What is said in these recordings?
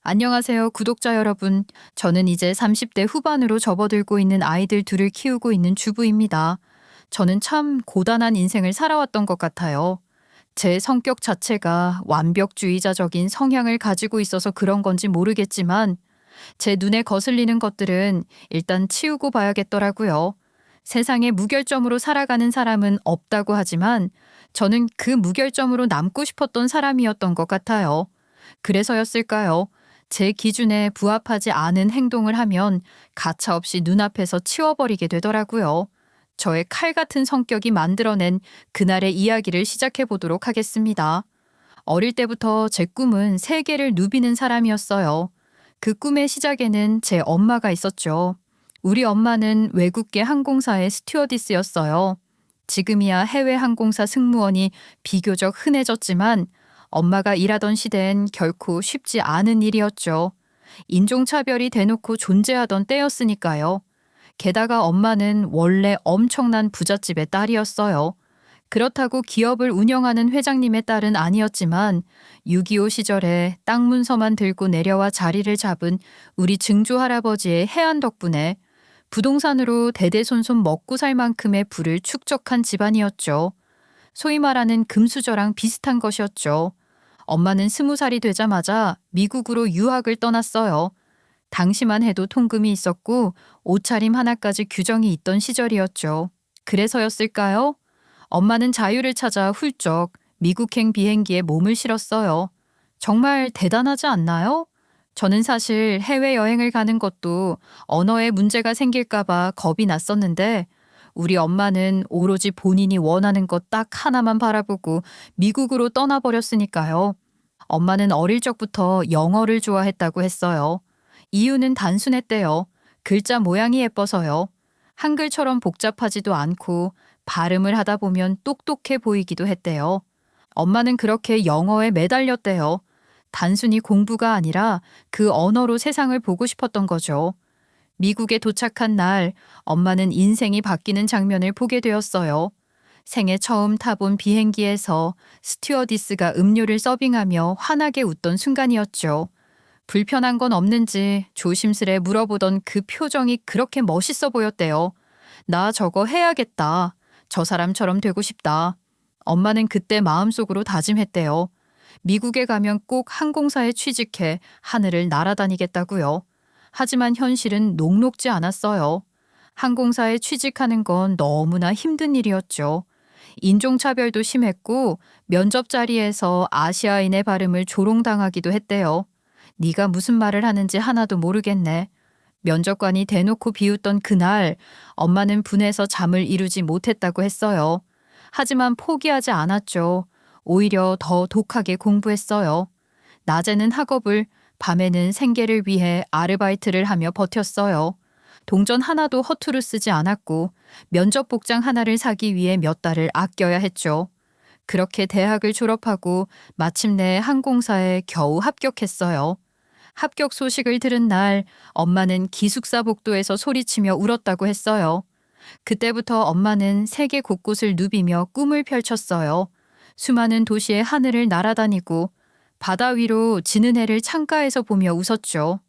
안녕하세요, 구독자 여러분. 저는 이제 30대 후반으로 접어들고 있는 아이들 둘을 키우고 있는 주부입니다. 저는 참 고단한 인생을 살아왔던 것 같아요. 제 성격 자체가 완벽주의자적인 성향을 가지고 있어서 그런 건지 모르겠지만 제 눈에 거슬리는 것들은 일단 치우고 봐야겠더라고요. 세상에 무결점으로 살아가는 사람은 없다고 하지만 저는 그 무결점으로 남고 싶었던 사람이었던 것 같아요. 그래서였을까요? 제 기준에 부합하지 않은 행동을 하면 가차없이 눈앞에서 치워버리게 되더라고요. 저의 칼 같은 성격이 만들어낸 그날의 이야기를 시작해 보도록 하겠습니다. 어릴 때부터 제 꿈은 세계를 누비는 사람이었어요. 그 꿈의 시작에는 제 엄마가 있었죠. 우리 엄마는 외국계 항공사의 스튜어디스였어요. 지금이야 해외 항공사 승무원이 비교적 흔해졌지만 엄마가 일하던 시대엔 결코 쉽지 않은 일이었죠. 인종차별이 대놓고 존재하던 때였으니까요. 게다가 엄마는 원래 엄청난 부잣집의 딸이었어요. 그렇다고 기업을 운영하는 회장님의 딸은 아니었지만 6.25 시절에 땅 문서만 들고 내려와 자리를 잡은 우리 증조 할아버지의 해안 덕분에 부동산으로 대대손손 먹고 살 만큼의 부를 축적한 집안이었죠. 소위 말하는 금수저랑 비슷한 것이었죠. 엄마는 20살이 되자마자 미국으로 유학을 떠났어요. 당시만 해도 통금이 있었고 옷차림 하나까지 규정이 있던 시절이었죠. 그래서였을까요? 엄마는 자유를 찾아 훌쩍 미국행 비행기에 몸을 실었어요. 정말 대단하지 않나요? 저는 사실 해외여행을 가는 것도 언어에 문제가 생길까봐 겁이 났었는데 우리 엄마는 오로지 본인이 원하는 것 딱 하나만 바라보고 미국으로 떠나버렸으니까요. 엄마는 어릴 적부터 영어를 좋아했다고 했어요. 이유는 단순했대요. 글자 모양이 예뻐서요. 한글처럼 복잡하지도 않고 발음을 하다 보면 똑똑해 보이기도 했대요. 엄마는 그렇게 영어에 매달렸대요. 단순히 공부가 아니라 그 언어로 세상을 보고 싶었던 거죠. 미국에 도착한 날 엄마는 인생이 바뀌는 장면을 보게 되었어요. 생애 처음 타본 비행기에서 스튜어디스가 음료를 서빙하며 환하게 웃던 순간이었죠. 불편한 건 없는지 조심스레 물어보던 그 표정이 그렇게 멋있어 보였대요. 나 저거 해야겠다. 저 사람처럼 되고 싶다. 엄마는 그때 마음속으로 다짐했대요. 미국에 가면 꼭 항공사에 취직해 하늘을 날아다니겠다고요. 하지만 현실은 녹록지 않았어요. 항공사에 취직하는 건 너무나 힘든 일이었죠. 인종차별도 심했고 면접 자리에서 아시아인의 발음을 조롱당하기도 했대요. 네가 무슨 말을 하는지 하나도 모르겠네. 면접관이 대놓고 비웃던 그날 엄마는 분해서 잠을 이루지 못했다고 했어요. 하지만 포기하지 않았죠. 오히려 더 독하게 공부했어요. 낮에는 학업을, 밤에는 생계를 위해 아르바이트를 하며 버텼어요. 동전 하나도 허투루 쓰지 않았고 면접 복장 하나를 사기 위해 몇 달을 아껴야 했죠. 그렇게 대학을 졸업하고 마침내 항공사에 겨우 합격했어요. 합격 소식을 들은 날 엄마는 기숙사 복도에서 소리치며 울었다고 했어요. 그때부터 엄마는 세계 곳곳을 누비며 꿈을 펼쳤어요. 수많은 도시의 하늘을 날아다니고 바다 위로 지는 해를 창가에서 보며 웃었죠.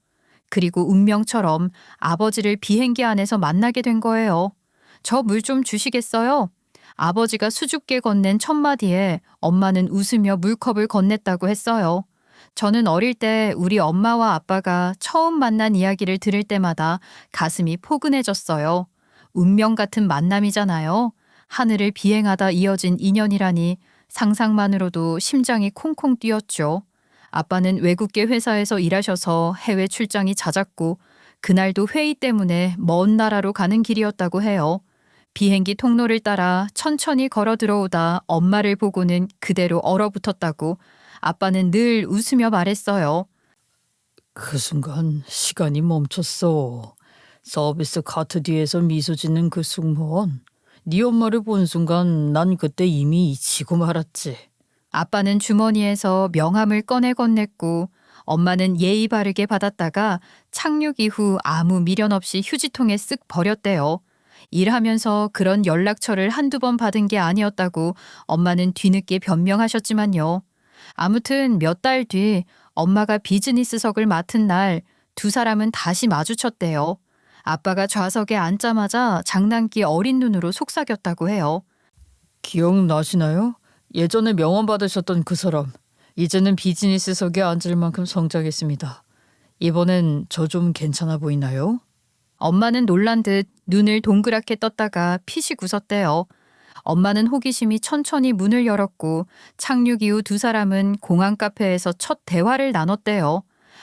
그리고 운명처럼 아버지를 비행기 안에서 만나게 된 거예요. 저 물 좀 주시겠어요? 아버지가 수줍게 건넨 첫 마디에 엄마는 웃으며 물컵을 건넸다고 했어요. 저는 어릴 때 우리 엄마와 아빠가 처음 만난 이야기를 들을 때마다 가슴이 포근해졌어요. 운명 같은 만남이잖아요. 하늘을 비행하다 이어진 인연이라니 상상만으로도 심장이 콩콩 뛰었죠. 아빠는 외국계 회사에서 일하셔서 해외 출장이 잦았고 그날도 회의 때문에 먼 나라로 가는 길이었다고 해요. 비행기 통로를 따라 천천히 걸어 들어오다 엄마를 보고는 그대로 얼어붙었다고 아빠는 늘 웃으며 말했어요. 그 순간 시간이 멈췄어. 서비스 카트 뒤에서 미소 짓는 그 승무원. 네 엄마를 본 순간 난 그때 이미 잊히고 말았지. 아빠는 주머니에서 명함을 꺼내 건넸고 엄마는 예의 바르게 받았다가 착륙 이후 아무 미련 없이 휴지통에 쓱 버렸대요. 일하면서 그런 연락처를 한두 번 받은 게 아니었다고 엄마는 뒤늦게 변명하셨지만요. 아무튼 몇 달 뒤 엄마가 비즈니스석을 맡은 날 두 사람은 다시 마주쳤대요. 아빠가 좌석에 앉자마자 장난기 어린 눈으로 속삭였다고 해요. 기억나시나요? 예전에 명함 받으셨던 그 사람. 이제는 비즈니스석에 앉을 만큼 성장했습니다. 이번엔 저 좀 괜찮아 보이나요? 엄마는 놀란 듯 눈을 동그랗게 떴다가 피식 웃었대요. 엄마는 호기심이 천천히 문을 열었고 착륙 이후 두 사람은 공항 카페에서 첫 대화를 나눴대요.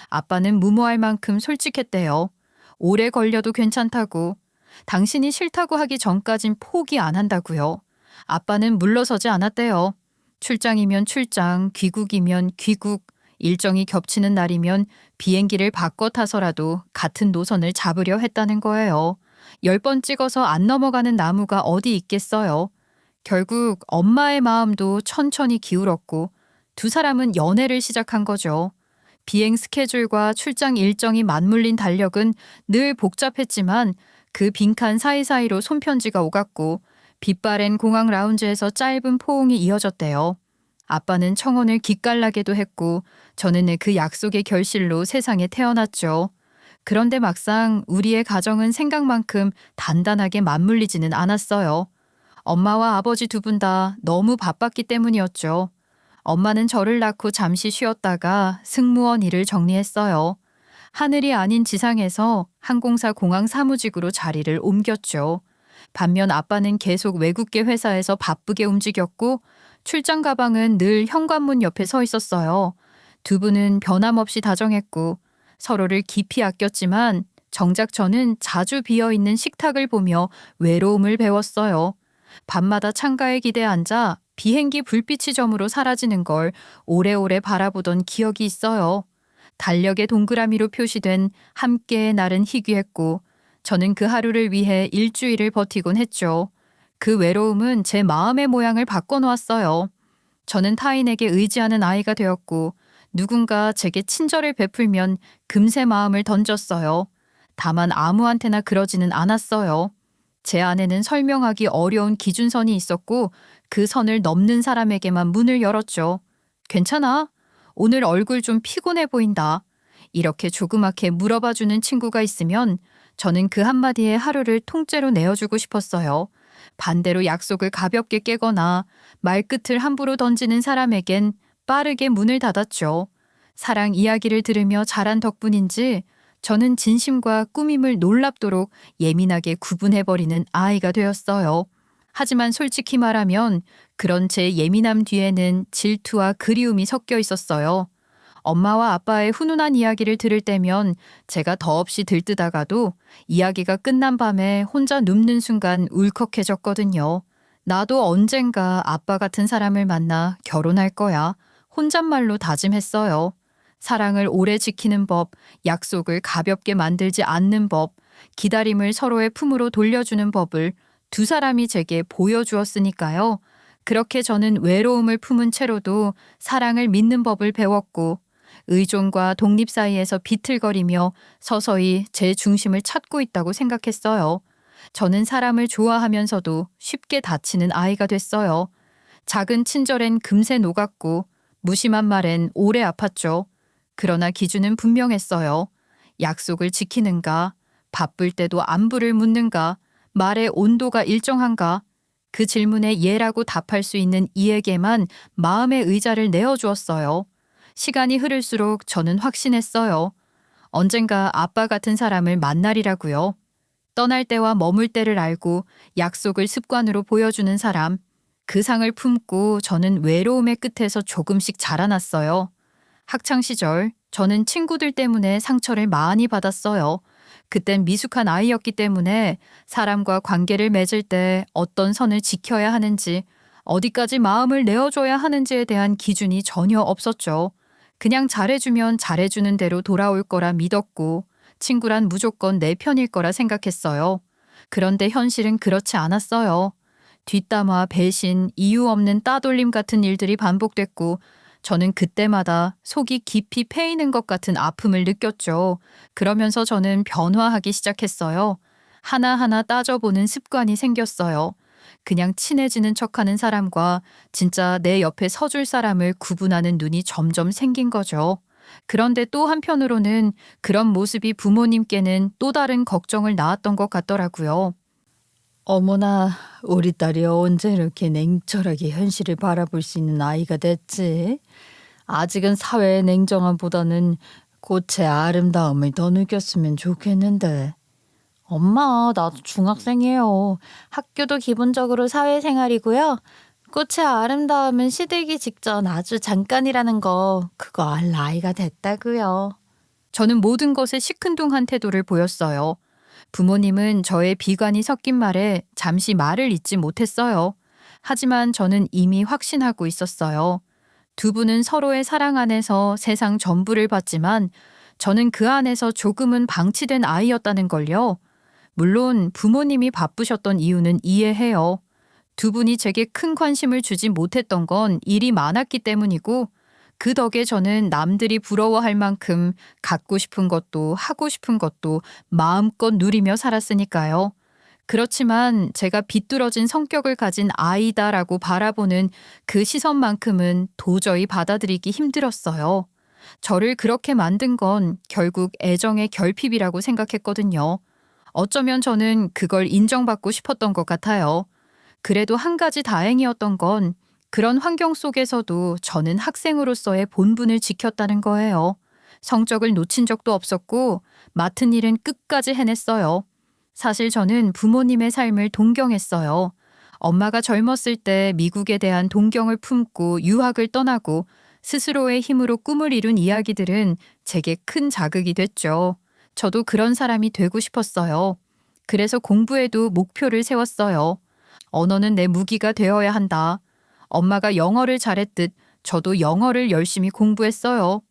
아빠는 무모할 만큼 솔직했대요. 오래 걸려도 괜찮다고. 당신이 싫다고 하기 전까진 포기 안 한다고요. 아빠는 물러서지 않았대요. 출장이면 출장, 귀국이면 귀국, 일정이 겹치는 날이면 비행기를 바꿔 타서라도 같은 노선을 잡으려 했다는 거예요. 10번 찍어서 안 넘어가는 나무가 어디 있겠어요. 결국 엄마의 마음도 천천히 기울었고 두 사람은 연애를 시작한 거죠. 비행 스케줄과 출장 일정이 맞물린 달력은 늘 복잡했지만 그 빈칸 사이사이로 손편지가 오갔고 빛바랜 공항 라운지에서 짧은 포옹이 이어졌대요. 아빠는 청혼을 기깔나게도 했고 저는 그 약속의 결실로 세상에 태어났죠. 그런데 막상 우리의 가정은 생각만큼 단단하게 맞물리지는 않았어요. 엄마와 아버지 두 분 다 너무 바빴기 때문이었죠. 엄마는 저를 낳고 잠시 쉬었다가 승무원 일을 정리했어요. 하늘이 아닌 지상에서 항공사 공항 사무직으로 자리를 옮겼죠. 반면 아빠는 계속 외국계 회사에서 바쁘게 움직였고 출장 가방은 늘 현관문 옆에 서 있었어요. 두 분은 변함없이 다정했고 서로를 깊이 아꼈지만 정작 저는 자주 비어있는 식탁을 보며 외로움을 배웠어요. 밤마다 창가에 기대 앉아 비행기 불빛이 점으로 사라지는 걸 오래오래 바라보던 기억이 있어요. 달력에 동그라미로 표시된 함께의 날은 희귀했고 저는 그 하루를 위해 일주일을 버티곤 했죠. 그 외로움은 제 마음의 모양을 바꿔놓았어요. 저는 타인에게 의지하는 아이가 되었고 누군가 제게 친절을 베풀면 금세 마음을 던졌어요. 다만 아무한테나 그러지는 않았어요. 제 안에는 설명하기 어려운 기준선이 있었고 그 선을 넘는 사람에게만 문을 열었죠. 괜찮아? 오늘 얼굴 좀 피곤해 보인다. 이렇게 조그맣게 물어봐주는 친구가 있으면 저는 그 한마디에 하루를 통째로 내어주고 싶었어요. 반대로 약속을 가볍게 깨거나 말끝을 함부로 던지는 사람에겐 빠르게 문을 닫았죠. 사랑 이야기를 들으며 자란 덕분인지 저는 진심과 꾸밈을 놀랍도록 예민하게 구분해버리는 아이가 되었어요. 하지만 솔직히 말하면 그런 제 예민함 뒤에는 질투와 그리움이 섞여 있었어요. 엄마와 아빠의 훈훈한 이야기를 들을 때면 제가 더없이 들뜨다가도 이야기가 끝난 밤에 혼자 눕는 순간 울컥해졌거든요. 나도 언젠가 아빠 같은 사람을 만나 결혼할 거야. 혼잣말로 다짐했어요. 사랑을 오래 지키는 법, 약속을 가볍게 만들지 않는 법, 기다림을 서로의 품으로 돌려주는 법을 두 사람이 제게 보여주었으니까요. 그렇게 저는 외로움을 품은 채로도 사랑을 믿는 법을 배웠고 의존과 독립 사이에서 비틀거리며 서서히 제 중심을 찾고 있다고 생각했어요. 저는 사람을 좋아하면서도 쉽게 다치는 아이가 됐어요. 작은 친절엔 금세 녹았고 무심한 말엔 오래 아팠죠. 그러나 기준은 분명했어요. 약속을 지키는가, 바쁠 때도 안부를 묻는가, 말의 온도가 일정한가, 그 질문에 예라고 답할 수 있는 이에게만 마음의 의자를 내어주었어요. 시간이 흐를수록 저는 확신했어요. 언젠가 아빠 같은 사람을 만나리라고요. 떠날 때와 머물 때를 알고 약속을 습관으로 보여주는 사람, 그 상을 품고 저는 외로움의 끝에서 조금씩 자라났어요. 학창시절 저는 친구들 때문에 상처를 많이 받았어요. 그땐 미숙한 아이였기 때문에 사람과 관계를 맺을 때 어떤 선을 지켜야 하는지, 어디까지 마음을 내어줘야 하는지에 대한 기준이 전혀 없었죠. 그냥 잘해주면 잘해주는 대로 돌아올 거라 믿었고 친구란 무조건 내 편일 거라 생각했어요. 그런데 현실은 그렇지 않았어요. 뒷담화, 배신, 이유 없는 따돌림 같은 일들이 반복됐고 저는 그때마다 속이 깊이 패이는 것 같은 아픔을 느꼈죠. 그러면서 저는 변화하기 시작했어요. 하나하나 따져보는 습관이 생겼어요. 그냥 친해지는 척하는 사람과 진짜 내 옆에 서줄 사람을 구분하는 눈이 점점 생긴 거죠. 그런데 또 한편으로는 그런 모습이 부모님께는 또 다른 걱정을 낳았던 것 같더라고요. 어머나, 우리 딸이 언제 이렇게 냉철하게 현실을 바라볼 수 있는 아이가 됐지? 아직은 사회의 냉정함보다는 꽃의 아름다움을 더 느꼈으면 좋겠는데. 엄마, 나도 중학생이에요. 학교도 기본적으로 사회생활이고요. 꽃의 아름다움은 시들기 직전 아주 잠깐이라는 거, 그거 알 나이가 됐다고요. 저는 모든 것에 시큰둥한 태도를 보였어요. 부모님은 저의 비관이 섞인 말에 잠시 말을 잇지 못했어요. 하지만 저는 이미 확신하고 있었어요. 두 분은 서로의 사랑 안에서 세상 전부를 봤지만 저는 그 안에서 조금은 방치된 아이였다는 걸요. 물론 부모님이 바쁘셨던 이유는 이해해요. 두 분이 제게 큰 관심을 주지 못했던 건 일이 많았기 때문이고 그 덕에 저는 남들이 부러워할 만큼 갖고 싶은 것도 하고 싶은 것도 마음껏 누리며 살았으니까요. 그렇지만 제가 비뚤어진 성격을 가진 아이다라고 바라보는 그 시선만큼은 도저히 받아들이기 힘들었어요. 저를 그렇게 만든 건 결국 애정의 결핍이라고 생각했거든요. 어쩌면 저는 그걸 인정받고 싶었던 것 같아요. 그래도 한 가지 다행이었던 건 그런 환경 속에서도 저는 학생으로서의 본분을 지켰다는 거예요. 성적을 놓친 적도 없었고 맡은 일은 끝까지 해냈어요. 사실 저는 부모님의 삶을 동경했어요. 엄마가 젊었을 때 미국에 대한 동경을 품고 유학을 떠나고 스스로의 힘으로 꿈을 이룬 이야기들은 제게 큰 자극이 됐죠. 저도 그런 사람이 되고 싶었어요. 그래서 공부에도 목표를 세웠어요. 언어는 내 무기가 되어야 한다. 엄마가 영어를 잘했듯 저도 영어를 열심히 공부했어요.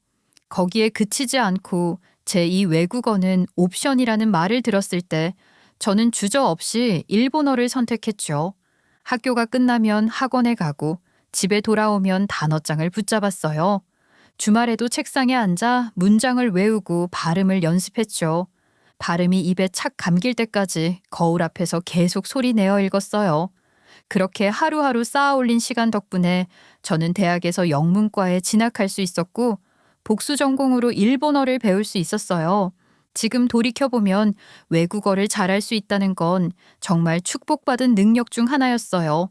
거기에 그치지 않고 제2 외국어는 옵션이라는 말을 들었을 때 저는 주저없이 일본어를 선택했죠. 학교가 끝나면 학원에 가고 집에 돌아오면 단어장을 붙잡았어요. 주말에도 책상에 앉아 문장을 외우고 발음을 연습했죠. 발음이 입에 착 감길 때까지 거울 앞에서 계속 소리내어 읽었어요. 그렇게 하루하루 쌓아올린 시간 덕분에 저는 대학에서 영문과에 진학할 수 있었고 복수 전공으로 일본어를 배울 수 있었어요. 지금 돌이켜보면 외국어를 잘할 수 있다는 건 정말 축복받은 능력 중 하나였어요.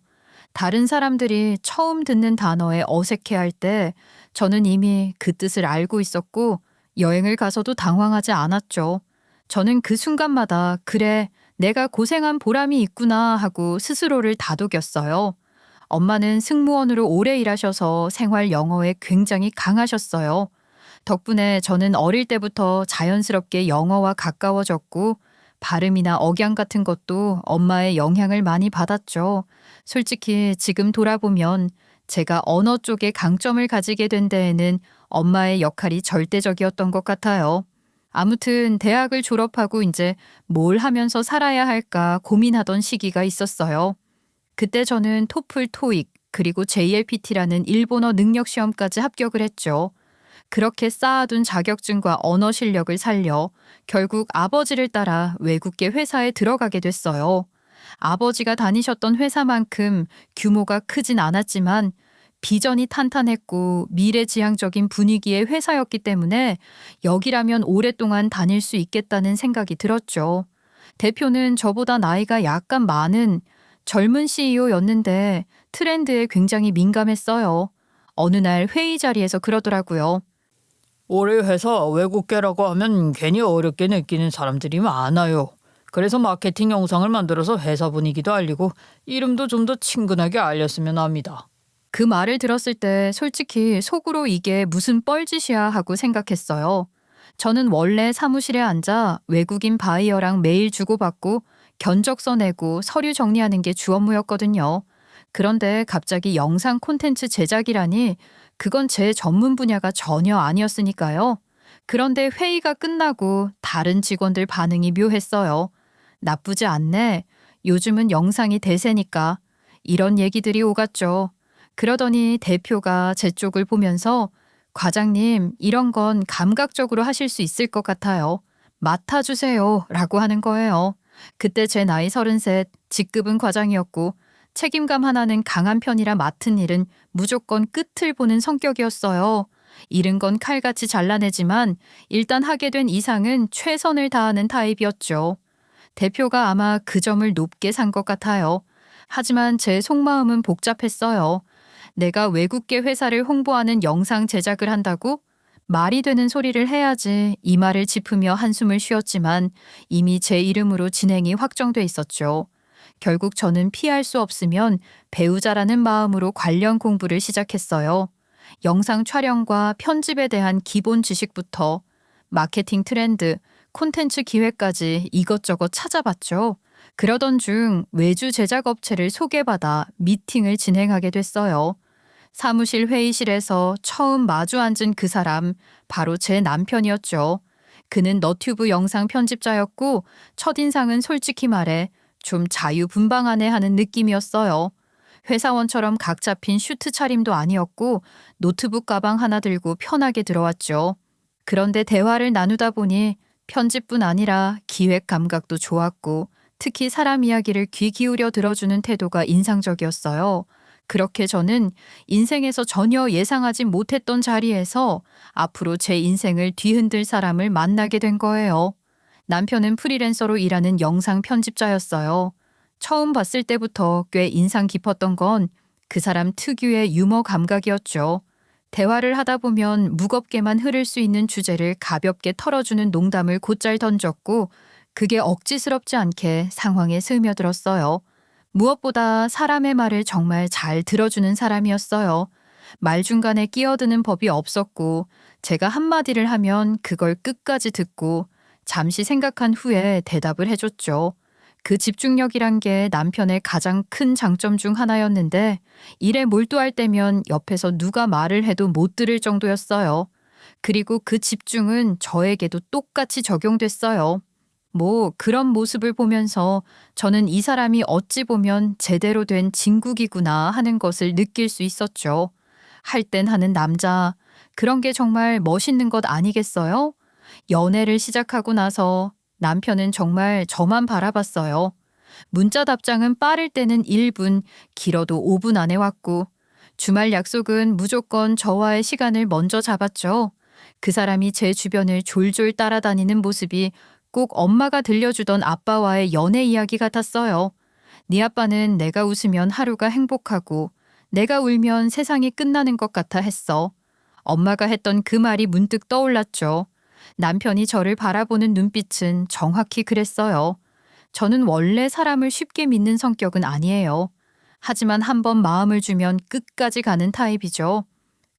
다른 사람들이 처음 듣는 단어에 어색해할 때 저는 이미 그 뜻을 알고 있었고 여행을 가서도 당황하지 않았죠. 저는 그 순간마다 그래, 내가 고생한 보람이 있구나 하고 스스로를 다독였어요. 엄마는 승무원으로 오래 일하셔서 생활 영어에 굉장히 강하셨어요. 덕분에 저는 어릴 때부터 자연스럽게 영어와 가까워졌고 발음이나 억양 같은 것도 엄마의 영향을 많이 받았죠. 솔직히 지금 돌아보면 제가 언어 쪽에 강점을 가지게 된 데에는 엄마의 역할이 절대적이었던 것 같아요. 아무튼 대학을 졸업하고 이제 뭘 하면서 살아야 할까 고민하던 시기가 있었어요. 그때 저는 토플, 토익, 그리고 JLPT라는 일본어 능력 시험까지 합격을 했죠. 그렇게 쌓아둔 자격증과 언어 실력을 살려 결국 아버지를 따라 외국계 회사에 들어가게 됐어요. 아버지가 다니셨던 회사만큼 규모가 크진 않았지만 비전이 탄탄했고 미래지향적인 분위기의 회사였기 때문에 여기라면 오랫동안 다닐 수 있겠다는 생각이 들었죠. 대표는 저보다 나이가 약간 많은 젊은 CEO였는데 트렌드에 굉장히 민감했어요. 어느 날 회의 자리에서 그러더라고요. 우리 회사 외국계라고 하면 괜히 어렵게 느끼는 사람들이 많아요. 그래서 마케팅 영상을 만들어서 회사 분위기도 알리고 이름도 좀 더 친근하게 알렸으면 합니다. 그 말을 들었을 때 솔직히 속으로 이게 무슨 뻘짓이야 하고 생각했어요. 저는 원래 사무실에 앉아 외국인 바이어랑 메일 주고받고 견적서 내고 서류 정리하는 게 주 업무였거든요. 그런데 갑자기 영상 콘텐츠 제작이라니 그건 제 전문 분야가 전혀 아니었으니까요. 그런데 회의가 끝나고 다른 직원들 반응이 묘했어요. 나쁘지 않네. 요즘은 영상이 대세니까. 이런 얘기들이 오갔죠. 그러더니 대표가 제 쪽을 보면서 과장님, 이런 건 감각적으로 하실 수 있을 것 같아요. 맡아주세요. 라고 하는 거예요. 그때 제 나이 33, 직급은 과장이었고 책임감 하나는 강한 편이라 맡은 일은 무조건 끝을 보는 성격이었어요. 잃은 건 칼같이 잘라내지만 일단 하게 된 이상은 최선을 다하는 타입이었죠. 대표가 아마 그 점을 높게 산 것 같아요. 하지만 제 속마음은 복잡했어요. 내가 외국계 회사를 홍보하는 영상 제작을 한다고? 말이 되는 소리를 해야지 이 말을 짚으며 한숨을 쉬었지만 이미 제 이름으로 진행이 확정돼 있었죠. 결국 저는 피할 수 없으면 배우자라는 마음으로 관련 공부를 시작했어요. 영상 촬영과 편집에 대한 기본 지식부터 마케팅 트렌드, 콘텐츠 기획까지 이것저것 찾아봤죠. 그러던 중 외주 제작 업체를 소개받아 미팅을 진행하게 됐어요. 사무실 회의실에서 처음 마주 앉은 그 사람, 바로 제 남편이었죠. 그는 너튜브 영상 편집자였고 첫인상은 솔직히 말해 좀 자유분방하네 하는 느낌이었어요. 회사원처럼 각 잡힌 슈트 차림도 아니었고 노트북 가방 하나 들고 편하게 들어왔죠. 그런데 대화를 나누다 보니 편집뿐 아니라 기획 감각도 좋았고 특히 사람 이야기를 귀 기울여 들어주는 태도가 인상적이었어요. 그렇게 저는 인생에서 전혀 예상하지 못했던 자리에서 앞으로 제 인생을 뒤흔들 사람을 만나게 된 거예요. 남편은 프리랜서로 일하는 영상 편집자였어요. 처음 봤을 때부터 꽤 인상 깊었던 건 그 사람 특유의 유머 감각이었죠. 대화를 하다 보면 무겁게만 흐를 수 있는 주제를 가볍게 털어주는 농담을 곧잘 던졌고 그게 억지스럽지 않게 상황에 스며들었어요. 무엇보다 사람의 말을 정말 잘 들어주는 사람이었어요. 말 중간에 끼어드는 법이 없었고 제가 한마디를 하면 그걸 끝까지 듣고 잠시 생각한 후에 대답을 해줬죠. 그 집중력이란 게 남편의 가장 큰 장점 중 하나였는데 일에 몰두할 때면 옆에서 누가 말을 해도 못 들을 정도였어요. 그리고 그 집중은 저에게도 똑같이 적용됐어요. 뭐 그런 모습을 보면서 저는 이 사람이 어찌 보면 제대로 된 진국이구나 하는 것을 느낄 수 있었죠. 할 땐 하는 남자, 그런 게 정말 멋있는 것 아니겠어요? 연애를 시작하고 나서 남편은 정말 저만 바라봤어요. 문자 답장은 빠를 때는 1분, 길어도 5분 안에 왔고 주말 약속은 무조건 저와의 시간을 먼저 잡았죠. 그 사람이 제 주변을 졸졸 따라다니는 모습이 꼭 엄마가 들려주던 아빠와의 연애 이야기 같았어요. 네 아빠는 내가 웃으면 하루가 행복하고 내가 울면 세상이 끝나는 것 같아 했어. 엄마가 했던 그 말이 문득 떠올랐죠. 남편이 저를 바라보는 눈빛은 정확히 그랬어요. 저는 원래 사람을 쉽게 믿는 성격은 아니에요. 하지만 한번 마음을 주면 끝까지 가는 타입이죠.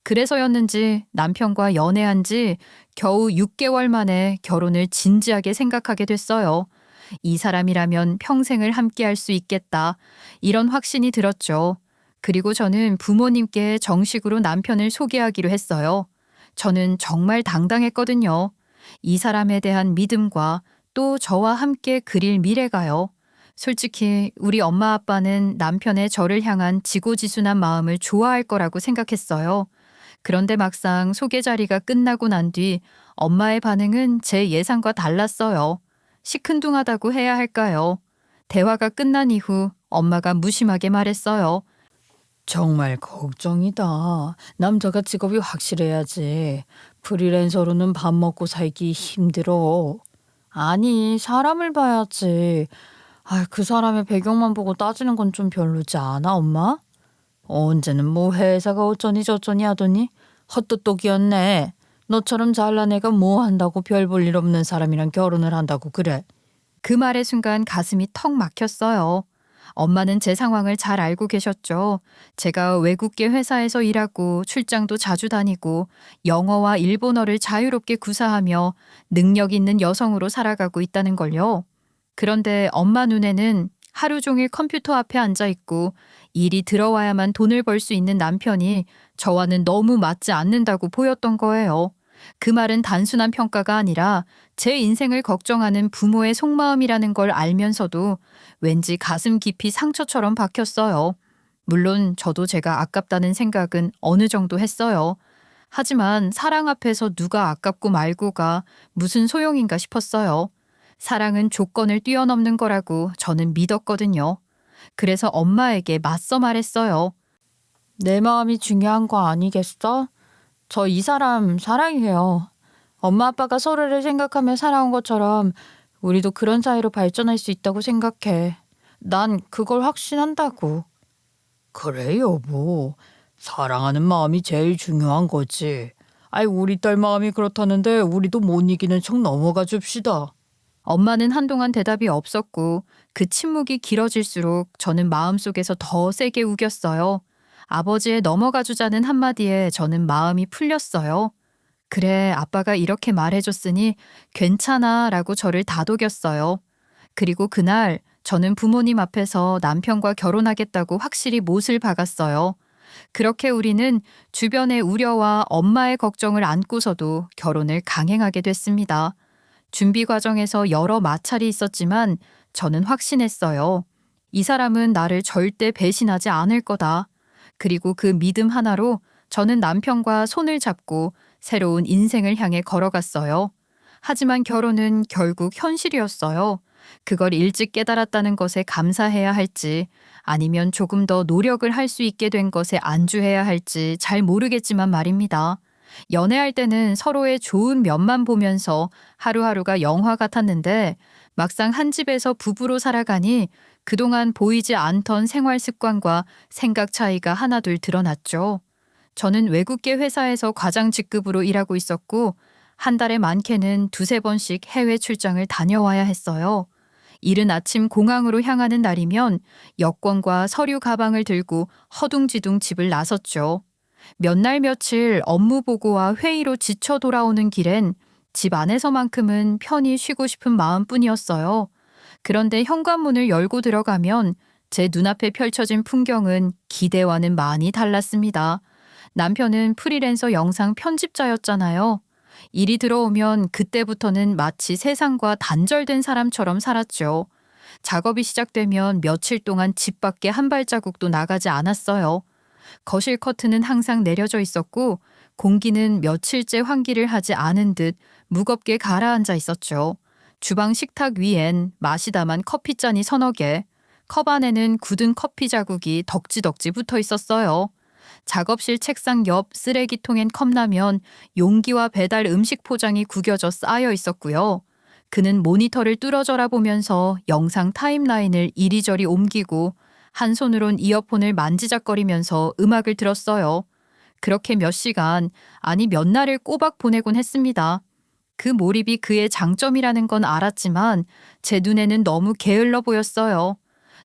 그래서였는지 남편과 연애한 지 겨우 6개월 만에 결혼을 진지하게 생각하게 됐어요. 이 사람이라면 평생을 함께할 수 있겠다. 이런 확신이 들었죠. 그리고 저는 부모님께 정식으로 남편을 소개하기로 했어요. 저는 정말 당당했거든요. 이 사람에 대한 믿음과 또 저와 함께 그릴 미래가요. 솔직히 우리 엄마 아빠는 남편의 저를 향한 지고지순한 마음을 좋아할 거라고 생각했어요. 그런데 막상 소개 자리가 끝나고 난 뒤 엄마의 반응은 제 예상과 달랐어요. 시큰둥하다고 해야 할까요? 대화가 끝난 이후 엄마가 무심하게 말했어요. 정말 걱정이다. 남자가 직업이 확실해야지. 프리랜서로는 밥 먹고 살기 힘들어. 아니, 사람을 봐야지. 그 사람의 배경만 보고 따지는 건 좀 별로지 않아, 엄마? 언제는 뭐 회사가 어쩌니 저쩌니 하더니 헛똑똑이었네. 너처럼 잘난 애가 뭐 한다고 별 볼 일 없는 사람이랑 결혼을 한다고 그래. 그 말의 순간 가슴이 턱 막혔어요. 엄마는 제 상황을 잘 알고 계셨죠. 제가 외국계 회사에서 일하고 출장도 자주 다니고 영어와 일본어를 자유롭게 구사하며 능력 있는 여성으로 살아가고 있다는 걸요. 그런데 엄마 눈에는 하루 종일 컴퓨터 앞에 앉아 있고 일이 들어와야만 돈을 벌 수 있는 남편이 저와는 너무 맞지 않는다고 보였던 거예요. 그 말은 단순한 평가가 아니라 제 인생을 걱정하는 부모의 속마음이라는 걸 알면서도 왠지 가슴 깊이 상처처럼 박혔어요. 물론 저도 제가 아깝다는 생각은 어느 정도 했어요. 하지만 사랑 앞에서 누가 아깝고 말고가 무슨 소용인가 싶었어요. 사랑은 조건을 뛰어넘는 거라고 저는 믿었거든요. 그래서 엄마에게 맞서 말했어요. 내 마음이 중요한 거 아니겠어? 저 이 사람 사랑해요. 엄마 아빠가 서로를 생각하며 살아온 것처럼 우리도 그런 사이로 발전할 수 있다고 생각해. 난 그걸 확신한다고. 그래 여보. 사랑하는 마음이 제일 중요한 거지. 아이 우리 딸 마음이 그렇다는데 우리도 못 이기는 척 넘어가 줍시다. 엄마는 한동안 대답이 없었고 그 침묵이 길어질수록 저는 마음속에서 더 세게 우겼어요. 아버지의 넘어가 주자는 한마디에 저는 마음이 풀렸어요. 그래, 아빠가 이렇게 말해줬으니 괜찮아 라고 저를 다독였어요. 그리고 그날 저는 부모님 앞에서 남편과 결혼하겠다고 확실히 못을 박았어요. 그렇게 우리는 주변의 우려와 엄마의 걱정을 안고서도 결혼을 강행하게 됐습니다. 준비 과정에서 여러 마찰이 있었지만 저는 확신했어요. 이 사람은 나를 절대 배신하지 않을 거다. 그리고 그 믿음 하나로 저는 남편과 손을 잡고 새로운 인생을 향해 걸어갔어요. 하지만 결혼은 결국 현실이었어요. 그걸 일찍 깨달았다는 것에 감사해야 할지 아니면 조금 더 노력을 할 수 있게 된 것에 안주해야 할지 잘 모르겠지만 말입니다. 연애할 때는 서로의 좋은 면만 보면서 하루하루가 영화 같았는데 막상 한 집에서 부부로 살아가니 그동안 보이지 않던 생활 습관과 생각 차이가 하나둘 드러났죠. 저는 외국계 회사에서 과장 직급으로 일하고 있었고 한 달에 많게는 두세 번씩 해외 출장을 다녀와야 했어요. 이른 아침 공항으로 향하는 날이면 여권과 서류 가방을 들고 허둥지둥 집을 나섰죠. 몇 날 며칠 업무 보고와 회의로 지쳐 돌아오는 길엔 집 안에서만큼은 편히 쉬고 싶은 마음뿐이었어요. 그런데 현관문을 열고 들어가면 제 눈앞에 펼쳐진 풍경은 기대와는 많이 달랐습니다. 남편은 프리랜서 영상 편집자였잖아요. 일이 들어오면 그때부터는 마치 세상과 단절된 사람처럼 살았죠. 작업이 시작되면 며칠 동안 집 밖에 한 발자국도 나가지 않았어요. 거실 커튼은 항상 내려져 있었고 공기는 며칠째 환기를 하지 않은 듯 무겁게 가라앉아 있었죠. 주방 식탁 위엔 마시다만 커피잔이 서너 개, 컵 안에는 굳은 커피 자국이 덕지덕지 붙어 있었어요. 작업실 책상 옆 쓰레기통엔 컵라면, 용기와 배달 음식 포장이 구겨져 쌓여 있었고요. 그는 모니터를 뚫어져라 보면서 영상 타임라인을 이리저리 옮기고 한 손으론 이어폰을 만지작거리면서 음악을 들었어요. 그렇게 몇 시간, 아니 몇 날을 꼬박 보내곤 했습니다. 그 몰입이 그의 장점이라는 건 알았지만 제 눈에는 너무 게을러 보였어요.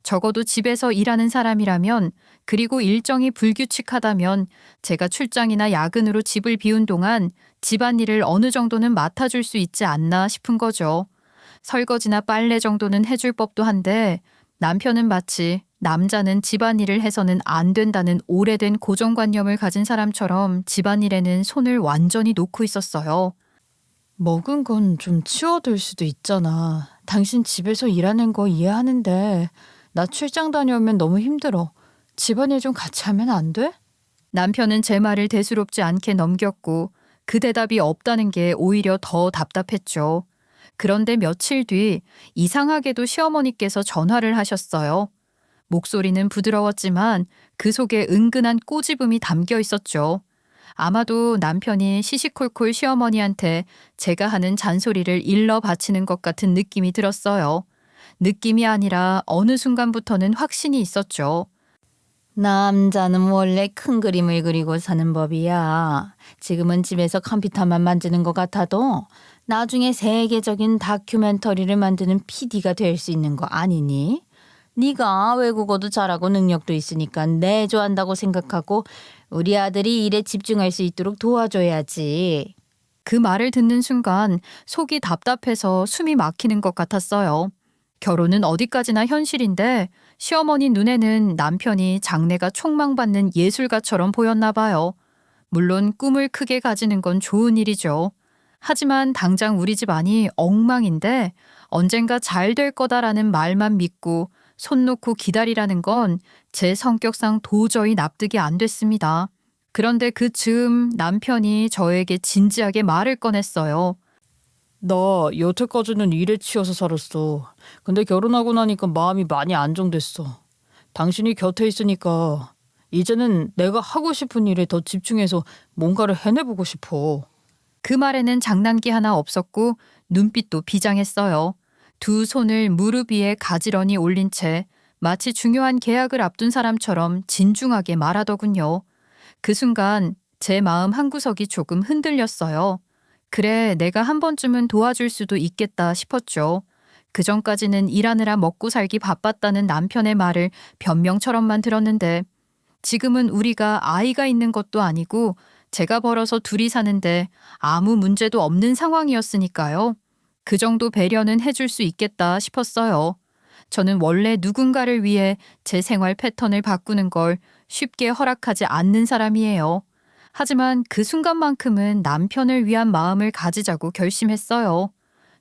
적어도 집에서 일하는 사람이라면 그리고 일정이 불규칙하다면 제가 출장이나 야근으로 집을 비운 동안 집안일을 어느 정도는 맡아줄 수 있지 않나 싶은 거죠. 설거지나 빨래 정도는 해줄 법도 한데 남편은 마치 남자는 집안일을 해서는 안 된다는 오래된 고정관념을 가진 사람처럼 집안일에는 손을 완전히 놓고 있었어요. 먹은 건 좀 치워둘 수도 있잖아. 당신 집에서 일하는 거 이해하는데 나 출장 다녀오면 너무 힘들어. 집안일 좀 같이 하면 안 돼? 남편은 제 말을 대수롭지 않게 넘겼고 그 대답이 없다는 게 오히려 더 답답했죠. 그런데 며칠 뒤 이상하게도 시어머니께서 전화를 하셨어요. 목소리는 부드러웠지만 그 속에 은근한 꼬집음이 담겨 있었죠. 아마도 남편이 시시콜콜 시어머니한테 제가 하는 잔소리를 일러 바치는 것 같은 느낌이 들었어요. 느낌이 아니라 어느 순간부터는 확신이 있었죠. 남자는 원래 큰 그림을 그리고 사는 법이야. 지금은 집에서 컴퓨터만 만지는 것 같아도 나중에 세계적인 다큐멘터리를 만드는 PD가 될 수 있는 거 아니니? 네가 외국어도 잘하고 능력도 있으니까 내조한다고 생각하고 우리 아들이 일에 집중할 수 있도록 도와줘야지. 그 말을 듣는 순간 속이 답답해서 숨이 막히는 것 같았어요. 결혼은 어디까지나 현실인데 시어머니 눈에는 남편이 장래가 촉망받는 예술가처럼 보였나 봐요. 물론 꿈을 크게 가지는 건 좋은 일이죠. 하지만 당장 우리 집안이 엉망인데 언젠가 잘 될 거다라는 말만 믿고 손 놓고 기다리라는 건 제 성격상 도저히 납득이 안 됐습니다. 그런데 그 즈음 남편이 저에게 진지하게 말을 꺼냈어요. 나 여태까지는 일에 치여서 살았어. 근데 결혼하고 나니까 마음이 많이 안정됐어. 당신이 곁에 있으니까 이제는 내가 하고 싶은 일에 더 집중해서 뭔가를 해내보고 싶어. 그 말에는 장난기 하나 없었고 눈빛도 비장했어요. 두 손을 무릎 위에 가지런히 올린 채 마치 중요한 계약을 앞둔 사람처럼 진중하게 말하더군요. 그 순간 제 마음 한구석이 조금 흔들렸어요. 그래, 내가 한 번쯤은 도와줄 수도 있겠다 싶었죠. 그전까지는 일하느라 먹고 살기 바빴다는 남편의 말을 변명처럼만 들었는데 지금은 우리가 아이가 있는 것도 아니고 제가 벌어서 둘이 사는데 아무 문제도 없는 상황이었으니까요. 그 정도 배려는 해줄 수 있겠다 싶었어요. 저는 원래 누군가를 위해 제 생활 패턴을 바꾸는 걸 쉽게 허락하지 않는 사람이에요. 하지만 그 순간만큼은 남편을 위한 마음을 가지자고 결심했어요.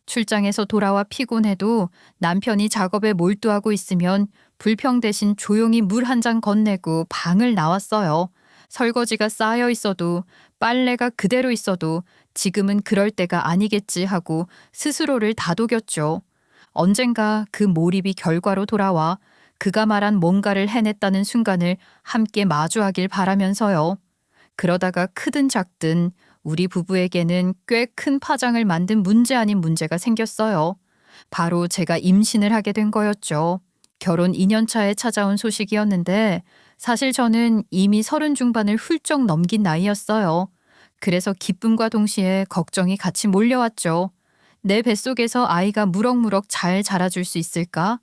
출장에서 돌아와 피곤해도 남편이 작업에 몰두하고 있으면 불평 대신 조용히 물 한 잔 건네고 방을 나왔어요. 설거지가 쌓여 있어도 빨래가 그대로 있어도 지금은 그럴 때가 아니겠지 하고 스스로를 다독였죠. 언젠가 그 몰입이 결과로 돌아와 그가 말한 뭔가를 해냈다는 순간을 함께 마주하길 바라면서요. 그러다가 크든 작든 우리 부부에게는 꽤 큰 파장을 만든 문제 아닌 문제가 생겼어요. 바로 제가 임신을 하게 된 거였죠. 결혼 2년 차에 찾아온 소식이었는데 사실 저는 이미 30 중반을 훌쩍 넘긴 나이였어요. 그래서 기쁨과 동시에 걱정이 같이 몰려왔죠. 내 뱃속에서 아이가 무럭무럭 잘 자라줄 수 있을까?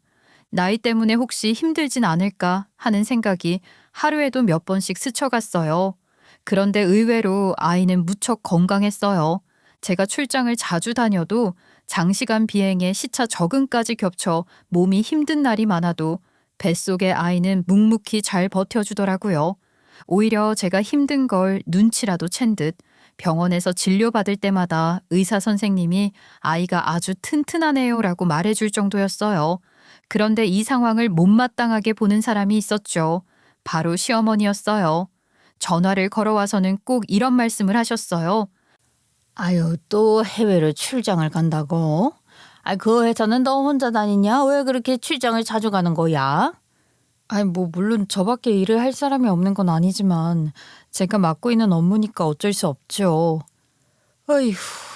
나이 때문에 혹시 힘들진 않을까 하는 생각이 하루에도 몇 번씩 스쳐갔어요. 그런데 의외로 아이는 무척 건강했어요. 제가 출장을 자주 다녀도 장시간 비행에 시차 적응까지 겹쳐 몸이 힘든 날이 많아도 뱃속의 아이는 묵묵히 잘 버텨주더라고요. 오히려 제가 힘든 걸 눈치라도 챈 듯 병원에서 진료받을 때마다 의사 선생님이 아이가 아주 튼튼하네요라고 말해줄 정도였어요. 그런데 이 상황을 못마땅하게 보는 사람이 있었죠. 바로 시어머니였어요. 전화를 걸어와서는 꼭 이런 말씀을 하셨어요. 아유, 또 해외로 출장을 간다고? 그 회사는 너 혼자 다니냐? 왜 그렇게 출장을 자주 가는 거야? 뭐 물론 저밖에 일을 할 사람이 없는 건 아니지만 제가 맡고 있는 업무니까 어쩔 수 없죠. 어휴,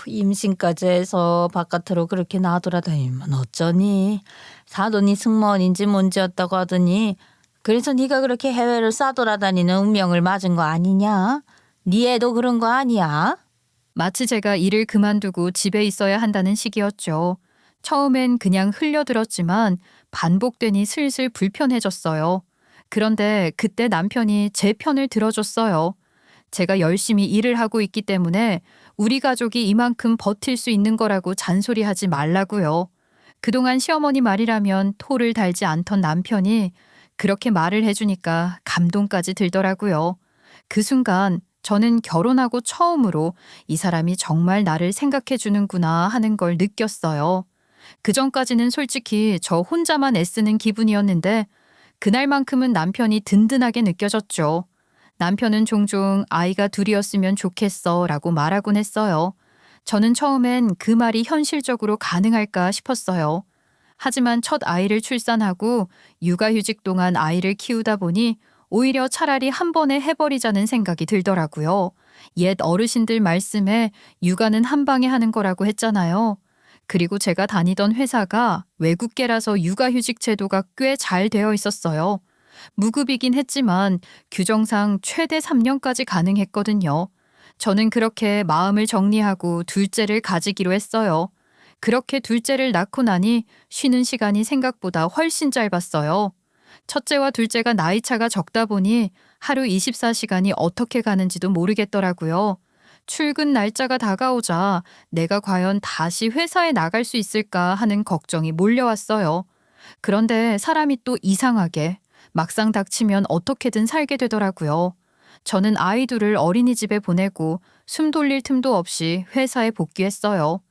임신까지 해서 바깥으로 그렇게 나돌아다니면 어쩌니? 사돈이 승무원인지 뭔지였다고 하더니 그래서 네가 그렇게 해외를 싸돌아다니는 운명을 맞은 거 아니냐? 네 애도 그런 거 아니야? 마치 제가 일을 그만두고 집에 있어야 한다는 식이었죠. 처음엔 그냥 흘려들었지만 반복되니 슬슬 불편해졌어요. 그런데 그때 남편이 제 편을 들어줬어요. 제가 열심히 일을 하고 있기 때문에 우리 가족이 이만큼 버틸 수 있는 거라고 잔소리하지 말라고요. 그동안 시어머니 말이라면 토를 달지 않던 남편이 그렇게 말을 해주니까 감동까지 들더라고요. 그 순간 저는 결혼하고 처음으로 이 사람이 정말 나를 생각해 주는구나 하는 걸 느꼈어요. 그전까지는 솔직히 저 혼자만 애쓰는 기분이었는데 그날만큼은 남편이 든든하게 느껴졌죠. 남편은 종종 아이가 둘이었으면 좋겠어 라고 말하곤 했어요. 저는 처음엔 그 말이 현실적으로 가능할까 싶었어요. 하지만 첫 아이를 출산하고 육아휴직 동안 아이를 키우다 보니 오히려 차라리 한 번에 해버리자는 생각이 들더라고요. 옛 어르신들 말씀에 육아는 한 방에 하는 거라고 했잖아요. 그리고 제가 다니던 회사가 외국계라서 육아휴직 제도가 꽤 잘 되어 있었어요. 무급이긴 했지만 규정상 최대 3년까지 가능했거든요. 저는 그렇게 마음을 정리하고 둘째를 가지기로 했어요. 그렇게 둘째를 낳고 나니 쉬는 시간이 생각보다 훨씬 짧았어요. 첫째와 둘째가 나이 차가 적다 보니 하루 24시간이 어떻게 가는지도 모르겠더라고요. 출근 날짜가 다가오자 내가 과연 다시 회사에 나갈 수 있을까 하는 걱정이 몰려왔어요. 그런데 사람이 또 이상하게 막상 닥치면 어떻게든 살게 되더라고요. 저는 아이 둘을 어린이집에 보내고 숨 돌릴 틈도 없이 회사에 복귀했어요.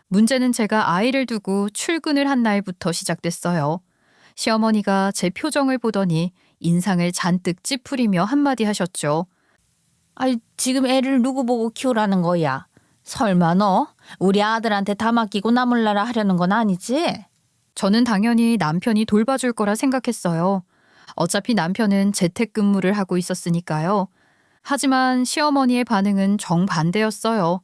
문제는 제가 아이를 두고 출근을 한 날부터 시작됐어요. 시어머니가 제 표정을 보더니 인상을 잔뜩 찌푸리며 한마디 하셨죠. 지금 애를 누구 보고 키우라는 거야? 설마 너 우리 아들한테 다 맡기고 나 몰라라 하려는 건 아니지? 저는 당연히 남편이 돌봐줄 거라 생각했어요. 어차피 남편은 재택근무를 하고 있었으니까요. 하지만 시어머니의 반응은 정반대였어요.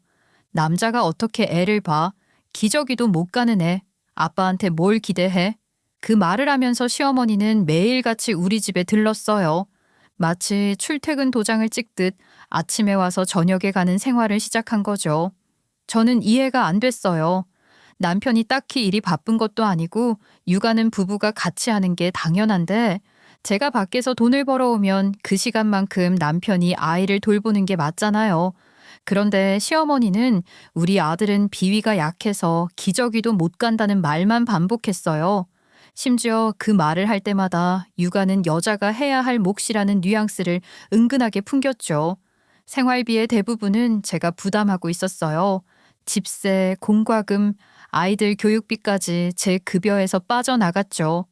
남자가 어떻게 애를 봐? 기저귀도 못 가는 애. 아빠한테 뭘 기대해? 그 말을 하면서 시어머니는 매일같이 우리 집에 들렀어요. 마치 출퇴근 도장을 찍듯 아침에 와서 저녁에 가는 생활을 시작한 거죠. 저는 이해가 안 됐어요. 남편이 딱히 일이 바쁜 것도 아니고 육아는 부부가 같이 하는 게 당연한데 제가 밖에서 돈을 벌어오면 그 시간만큼 남편이 아이를 돌보는 게 맞잖아요. 그런데 시어머니는 우리 아들은 비위가 약해서 기저귀도 못 간다는 말만 반복했어요. 심지어 그 말을 할 때마다 육아는 여자가 해야 할 몫이라는 뉘앙스를 은근하게 풍겼죠. 생활비의 대부분은 제가 부담하고 있었어요. 집세, 공과금, 아이들 교육비까지 제 급여에서 빠져나갔죠.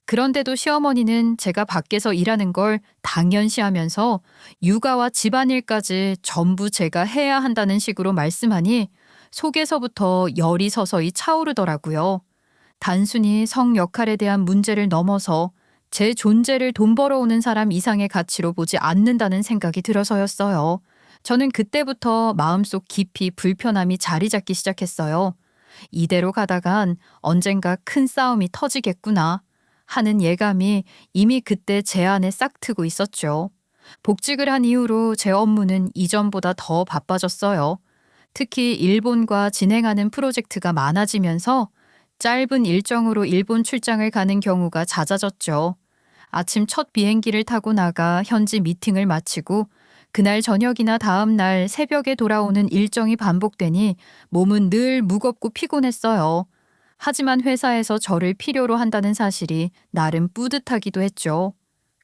그런데도 시어머니는 제가 밖에서 일하는 걸 당연시하면서 육아와 집안일까지 전부 제가 해야 한다는 식으로 말씀하니 속에서부터 열이 서서히 차오르더라고요. 단순히 성 역할에 대한 문제를 넘어서 제 존재를 돈 벌어오는 사람 이상의 가치로 보지 않는다는 생각이 들어서였어요. 저는 그때부터 마음속 깊이 불편함이 자리 잡기 시작했어요. 이대로 가다간 언젠가 큰 싸움이 터지겠구나 하는 예감이 이미 그때 제 안에 싹트고 있었죠. 복직을 한 이후로 제 업무는 이전보다 더 바빠졌어요. 특히 일본과 진행하는 프로젝트가 많아지면서 짧은 일정으로 일본 출장을 가는 경우가 잦아졌죠. 아침 첫 비행기를 타고 나가 현지 미팅을 마치고 그날 저녁이나 다음 날 새벽에 돌아오는 일정이 반복되니 몸은 늘 무겁고 피곤했어요. 하지만 회사에서 저를 필요로 한다는 사실이 나름 뿌듯하기도 했죠.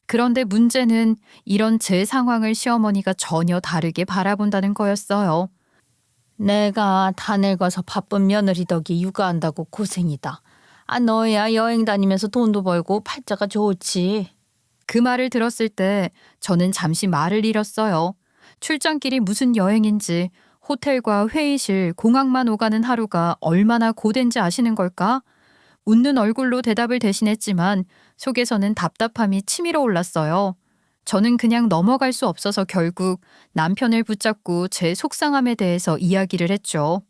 그런데 문제는 이런 제 상황을 시어머니가 전혀 다르게 바라본다는 거였어요. 내가 다 늙어서 바쁜 며느리 덕에 육아한다고 고생이다. 너야 여행 다니면서 돈도 벌고 팔자가 좋지. 그 말을 들었을 때 저는 잠시 말을 잃었어요. 출장길이 무슨 여행인지 호텔과 회의실, 공항만 오가는 하루가 얼마나 고된지 아시는 걸까? 웃는 얼굴로 대답을 대신했지만 속에서는 답답함이 치밀어 올랐어요. 저는 그냥 넘어갈 수 없어서 결국 남편을 붙잡고 제 속상함에 대해서 이야기를 했죠.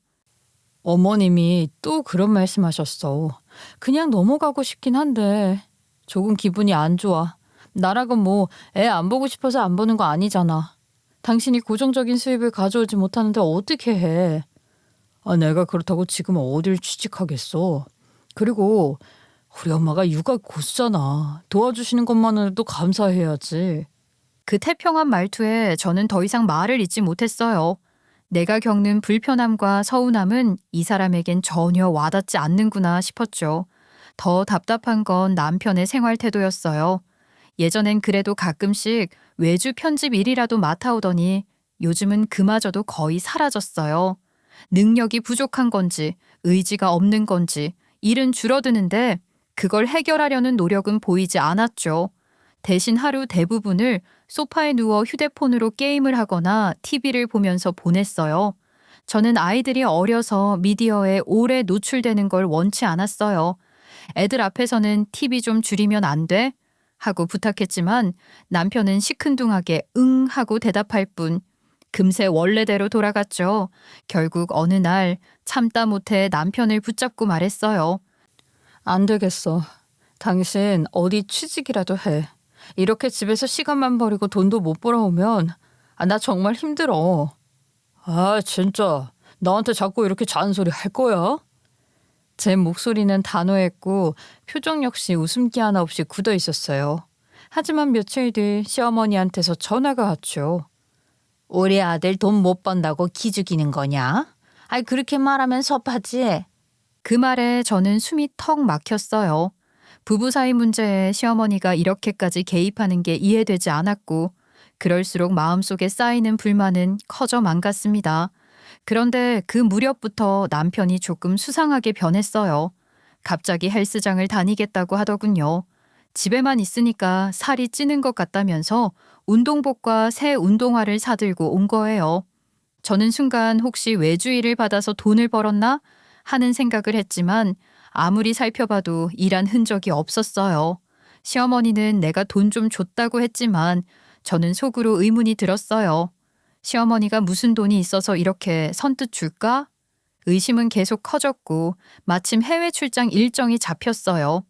어머님이 또 그런 말씀하셨어. 그냥 넘어가고 싶긴 한데 조금 기분이 안 좋아. 나라고 뭐 애 안 보고 싶어서 안 보는 거 아니잖아. 당신이 고정적인 수입을 가져오지 못하는데 어떻게 해? 내가 그렇다고 지금 어딜 취직하겠어. 그리고 우리 엄마가 육아 고수잖아. 도와주시는 것만으로도 감사해야지. 그 태평한 말투에 저는 더 이상 말을 잇지 못했어요. 내가 겪는 불편함과 서운함은 이 사람에겐 전혀 와닿지 않는구나 싶었죠. 더 답답한 건 남편의 생활 태도였어요. 예전엔 그래도 가끔씩 외주 편집 일이라도 맡아오더니 요즘은 그마저도 거의 사라졌어요. 능력이 부족한 건지 의지가 없는 건지 일은 줄어드는데 그걸 해결하려는 노력은 보이지 않았죠. 대신 하루 대부분을 소파에 누워 휴대폰으로 게임을 하거나 TV를 보면서 보냈어요. 저는 아이들이 어려서 미디어에 오래 노출되는 걸 원치 않았어요. 애들 앞에서는 TV 좀 줄이면 안 돼? 하고 부탁했지만 남편은 시큰둥하게 응 하고 대답할 뿐 금세 원래대로 돌아갔죠. 결국 어느 날 참다 못해 남편을 붙잡고 말했어요. 안 되겠어. 당신 어디 취직이라도 해. 이렇게 집에서 시간만 버리고 돈도 못 벌어오면 나 정말 힘들어. 진짜 나한테 자꾸 이렇게 잔소리 할 거야? 제 목소리는 단호했고 표정 역시 웃음기 하나 없이 굳어 있었어요. 하지만 며칠 뒤 시어머니한테서 전화가 왔죠. 우리 아들 돈 못 번다고 기죽이는 거냐? 그렇게 말하면 섭하지. 그 말에 저는 숨이 턱 막혔어요. 부부 사이 문제에 시어머니가 이렇게까지 개입하는 게 이해되지 않았고 그럴수록 마음속에 쌓이는 불만은 커져만 갔습니다. 그런데 그 무렵부터 남편이 조금 수상하게 변했어요. 갑자기 헬스장을 다니겠다고 하더군요. 집에만 있으니까 살이 찌는 것 같다면서 운동복과 새 운동화를 사들고 온 거예요. 저는 순간 혹시 외주일을 받아서 돈을 벌었나 하는 생각을 했지만 아무리 살펴봐도 일한 흔적이 없었어요. 시어머니는 내가 돈 좀 줬다고 했지만 저는 속으로 의문이 들었어요. 시어머니가 무슨 돈이 있어서 이렇게 선뜻 줄까? 의심은 계속 커졌고 마침 해외 출장 일정이 잡혔어요.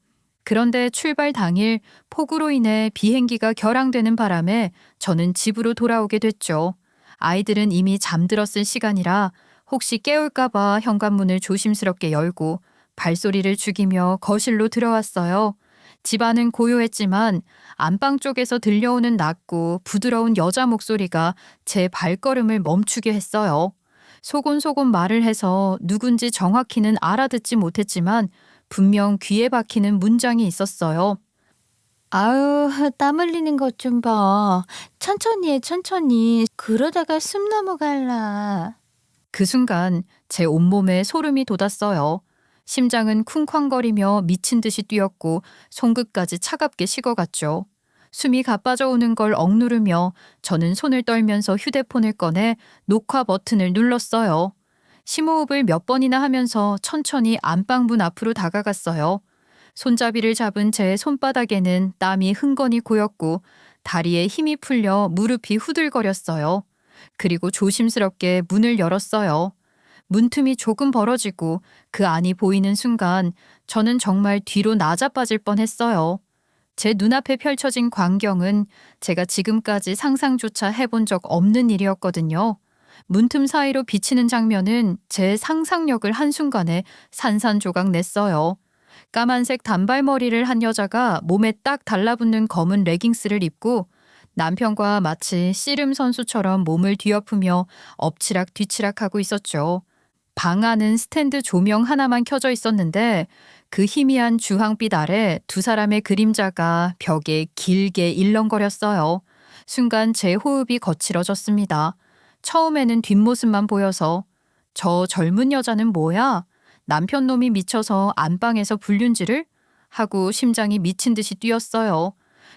그런데 출발 당일 폭우로 인해 비행기가 결항되는 바람에 저는 집으로 돌아오게 됐죠. 아이들은 이미 잠들었을 시간이라 혹시 깨울까봐 현관문을 조심스럽게 열고 발소리를 죽이며 거실로 들어왔어요. 집안은 고요했지만 안방 쪽에서 들려오는 낮고 부드러운 여자 목소리가 제 발걸음을 멈추게 했어요. 소곤소곤 말을 해서 누군지 정확히는 알아듣지 못했지만 분명 귀에 박히는 문장이 있었어요. 아유, 땀 흘리는 것 좀 봐. 천천히 해, 천천히. 그러다가 숨 넘어갈라. 그 순간 제 온몸에 소름이 돋았어요. 심장은 쿵쾅거리며 미친 듯이 뛰었고 손끝까지 차갑게 식어갔죠. 숨이 가빠져 오는 걸 억누르며 저는 손을 떨면서 휴대폰을 꺼내 녹화 버튼을 눌렀어요. 심호흡을 몇 번이나 하면서 천천히 안방문 앞으로 다가갔어요. 손잡이를 잡은 제 손바닥에는 땀이 흥건히 고였고 다리에 힘이 풀려 무릎이 후들거렸어요. 그리고 조심스럽게 문을 열었어요. 문틈이 조금 벌어지고 그 안이 보이는 순간 저는 정말 뒤로 나자빠질 뻔했어요. 제 눈앞에 펼쳐진 광경은 제가 지금까지 상상조차 해본 적 없는 일이었거든요. 문틈 사이로 비치는 장면은 제 상상력을 한순간에 산산조각 냈어요. 까만색 단발머리를 한 여자가 몸에 딱 달라붙는 검은 레깅스를 입고 남편과 마치 씨름 선수처럼 몸을 뒤엎으며 엎치락 뒤치락하고 있었죠. 방 안은 스탠드 조명 하나만 켜져 있었는데 그 희미한 주황빛 아래 두 사람의 그림자가 벽에 길게 일렁거렸어요. 순간 제 호흡이 거칠어졌습니다. 처음에는 뒷모습만 보여서 저 젊은 여자는 뭐야? 남편 놈이 미쳐서 안방에서 불륜질을? 하고 심장이 미친 듯이 뛰었어요.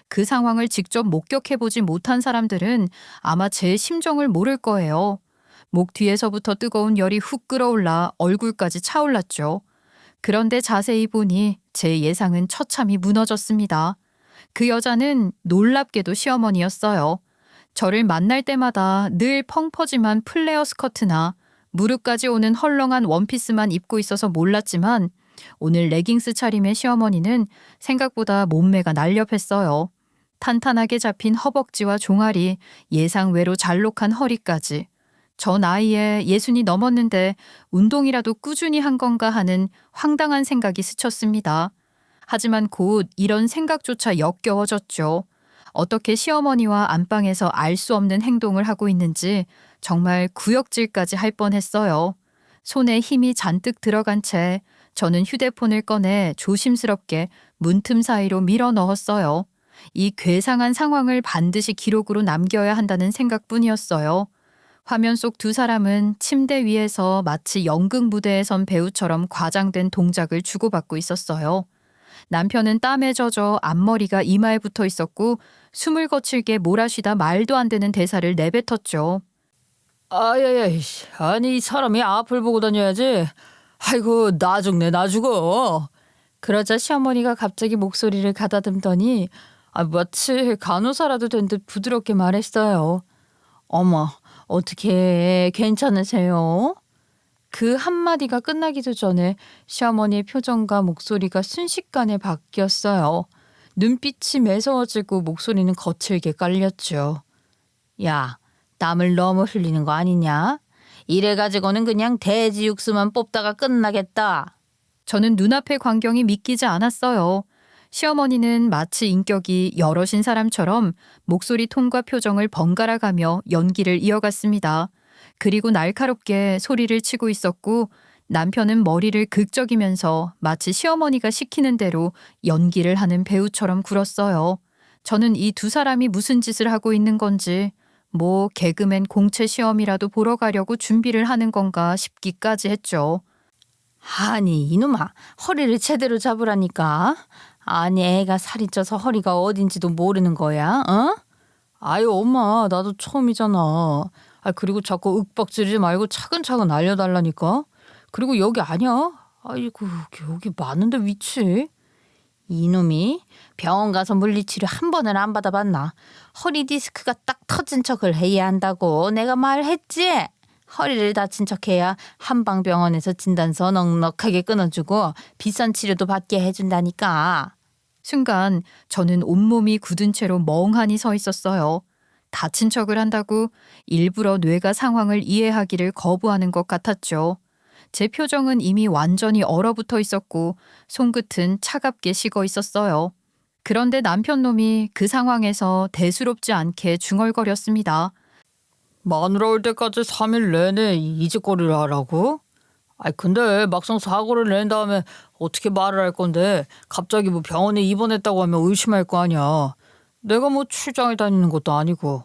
그 상황을 직접 목격해보지 못한 사람들은 아마 제 심정을 모를 거예요. 목 뒤에서부터 뜨거운 열이 훅 끓어올라 얼굴까지 차올랐죠. 그런데 자세히 보니 제 예상은 처참히 무너졌습니다. 그 여자는 놀랍게도 시어머니였어요. 저를 만날 때마다 늘 펑퍼짐한 플레어 스커트나 무릎까지 오는 헐렁한 원피스만 입고 있어서 몰랐지만 오늘 레깅스 차림의 시어머니는 생각보다 몸매가 날렵했어요. 탄탄하게 잡힌 허벅지와 종아리, 예상외로 잘록한 허리까지. 저 나이에 60이 넘었는데 운동이라도 꾸준히 한 건가 하는 황당한 생각이 스쳤습니다. 하지만 곧 이런 생각조차 역겨워졌죠. 어떻게 시어머니와 안방에서 알 수 없는 행동을 하고 있는지 정말 구역질까지 할 뻔했어요. 손에 힘이 잔뜩 들어간 채 저는 휴대폰을 꺼내 조심스럽게 문틈 사이로 밀어 넣었어요. 이 괴상한 상황을 반드시 기록으로 남겨야 한다는 생각뿐이었어요. 화면 속 두 사람은 침대 위에서 마치 연극 무대에 선 배우처럼 과장된 동작을 주고받고 있었어요. 남편은 땀에 젖어 앞머리가 이마에 붙어 있었고 숨을 거칠게 몰아쉬다 말도 안 되는 대사를 내뱉었죠. 아야야, 아니 이 사람이 앞을 보고 다녀야지. 아이고 나 죽네 나 죽어. 그러자 시어머니가 갑자기 목소리를 가다듬더니 마치 간호사라도 된 듯 부드럽게 말했어요. 어머, 어떻게 괜찮으세요? 그 한마디가 끝나기도 전에 시어머니의 표정과 목소리가 순식간에 바뀌었어요. 눈빛이 매서워지고 목소리는 거칠게 깔렸죠. 야, 땀을 너무 흘리는 거 아니냐? 이래가지고는 그냥 돼지 육수만 뽑다가 끝나겠다. 저는 눈앞의 광경이 믿기지 않았어요. 시어머니는 마치 인격이 여럿인 사람처럼 목소리 톤과 표정을 번갈아 가며 연기를 이어갔습니다. 그리고 날카롭게 소리를 치고 있었고 남편은 머리를 긁적이면서 마치 시어머니가 시키는 대로 연기를 하는 배우처럼 굴었어요. 저는 이 두 사람이 무슨 짓을 하고 있는 건지 뭐 개그맨 공채 시험이라도 보러 가려고 준비를 하는 건가 싶기까지 했죠. 아니 이놈아, 허리를 제대로 잡으라니까. 아니 애가 살이 쪄서 허리가 어딘지도 모르는 거야, 어? 아유 엄마 나도 처음이잖아. 그리고 자꾸 윽박지르지 말고 차근차근 알려달라니까. 그리고 여기 아니야? 아이고 여기 맞는데 위치. 이놈이 병원 가서 물리치료 한 번을 안 받아봤나? 허리 디스크가 딱 터진 척을 해야 한다고 내가 말했지. 허리를 다친 척해야 한방병원에서 진단서 넉넉하게 끊어주고 비싼 치료도 받게 해준다니까. 순간 저는 온몸이 굳은 채로 멍하니 서 있었어요. 다친 척을 한다고 일부러 뇌가 상황을 이해하기를 거부하는 것 같았죠. 제 표정은 이미 완전히 얼어붙어 있었고 손끝은 차갑게 식어 있었어요. 그런데 남편 놈이 그 상황에서 대수롭지 않게 중얼거렸습니다. 마누라 올 때까지 3일 내내 이 짓거리를 하라고? 아이 근데 막상 사고를 낸 다음에 어떻게 말을 할 건데 갑자기 뭐 병원에 입원했다고 하면 의심할 거 아니야. 내가 뭐 출장을 다니는 것도 아니고.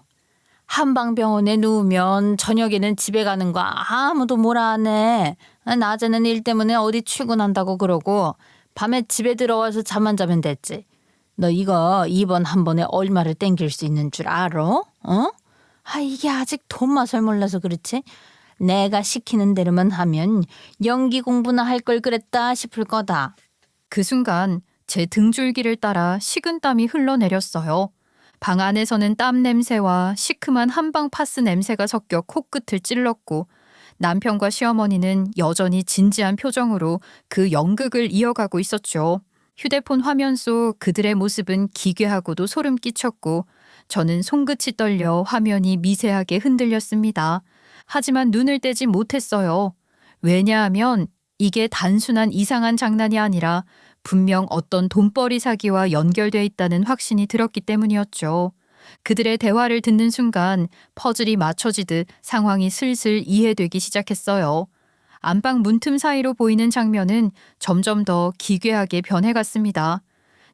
한방병원에 누우면 저녁에는 집에 가는 거 아무도 뭐라 안 해. 낮에는 일 때문에 어디 출근한다고 그러고 밤에 집에 들어와서 잠만 자면 됐지. 너 이거 입원 한 번에 얼마를 땡길 수 있는 줄 알아? 어? 이게 아직 돈 맛을 몰라서 그렇지. 내가 시키는 대로만 하면 연기 공부나 할 걸 그랬다 싶을 거다. 그 순간 제 등줄기를 따라 식은땀이 흘러내렸어요. 방 안에서는 땀 냄새와 시큼한 한방 파스 냄새가 섞여 코끝을 찔렀고 남편과 시어머니는 여전히 진지한 표정으로 그 연극을 이어가고 있었죠. 휴대폰 화면 속 그들의 모습은 기괴하고도 소름 끼쳤고 저는 손끝이 떨려 화면이 미세하게 흔들렸습니다. 하지만 눈을 떼지 못했어요. 왜냐하면 이게 단순한 이상한 장난이 아니라 분명 어떤 돈벌이 사기와 연결돼 있다는 확신이 들었기 때문이었죠. 그들의 대화를 듣는 순간 퍼즐이 맞춰지듯 상황이 슬슬 이해되기 시작했어요. 안방 문틈 사이로 보이는 장면은 점점 더 기괴하게 변해갔습니다.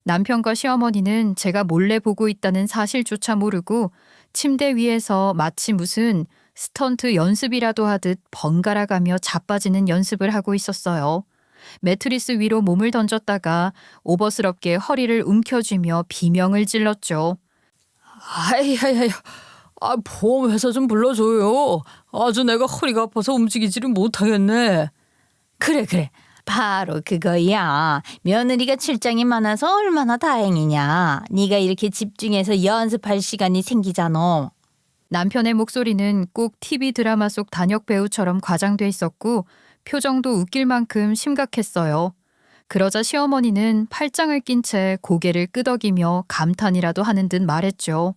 남편과 시어머니는 제가 몰래 보고 있다는 사실조차 모르고 침대 위에서 마치 무슨 스턴트 연습이라도 하듯 번갈아 가며 자빠지는 연습을 하고 있었어요. 매트리스 위로 몸을 던졌다가 오버스럽게 허리를 움켜쥐며 비명을 질렀죠. 아이야야야. 보험회사 좀 불러줘요. 아주 내가 허리가 아파서 움직이지를 못하겠네. 그래. 바로 그거야. 며느리가 출장이 많아서 얼마나 다행이냐. 네가 이렇게 집중해서 연습할 시간이 생기잖아. 남편의 목소리는 꼭 TV 드라마 속 단역 배우처럼 과장돼 있었고 표정도 웃길 만큼 심각했어요. 그러자 시어머니는 팔짱을 낀 채 고개를 끄덕이며 감탄이라도 하는 듯 말했죠.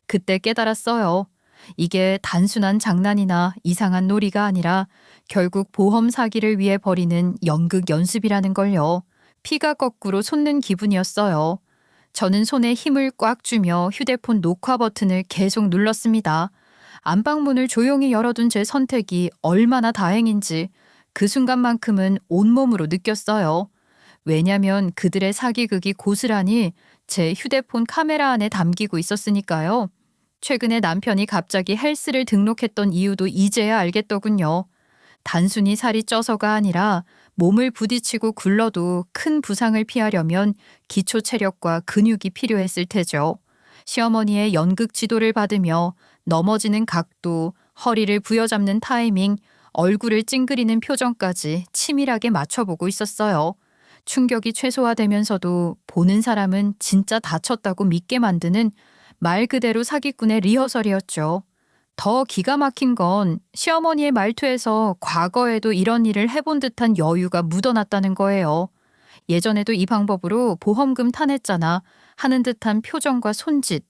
그때 깨달았어요. 이게 단순한 장난이나 이상한 놀이가 아니라 결국 보험 사기를 위해 벌이는 연극 연습이라는 걸요. 피가 거꾸로 솟는 기분이었어요. 저는 손에 힘을 꽉 주며 휴대폰 녹화 버튼을 계속 눌렀습니다. 안방문을 조용히 열어둔 제 선택이 얼마나 다행인지 그 순간만큼은 온몸으로 느꼈어요. 왜냐면 그들의 사기극이 고스란히 제 휴대폰 카메라 안에 담기고 있었으니까요. 최근에 남편이 갑자기 헬스를 등록했던 이유도 이제야 알겠더군요. 단순히 살이 쪄서가 아니라 몸을 부딪히고 굴러도 큰 부상을 피하려면 기초 체력과 근육이 필요했을 테죠. 시어머니의 연극 지도를 받으며 넘어지는 각도, 허리를 부여잡는 타이밍, 얼굴을 찡그리는 표정까지 치밀하게 맞춰보고 있었어요. 충격이 최소화되면서도 보는 사람은 진짜 다쳤다고 믿게 만드는 말 그대로 사기꾼의 리허설이었죠. 더 기가 막힌 건 시어머니의 말투에서 과거에도 이런 일을 해본 듯한 여유가 묻어났다는 거예요. 예전에도 이 방법으로 보험금 타냈잖아 하는 듯한 표정과 손짓,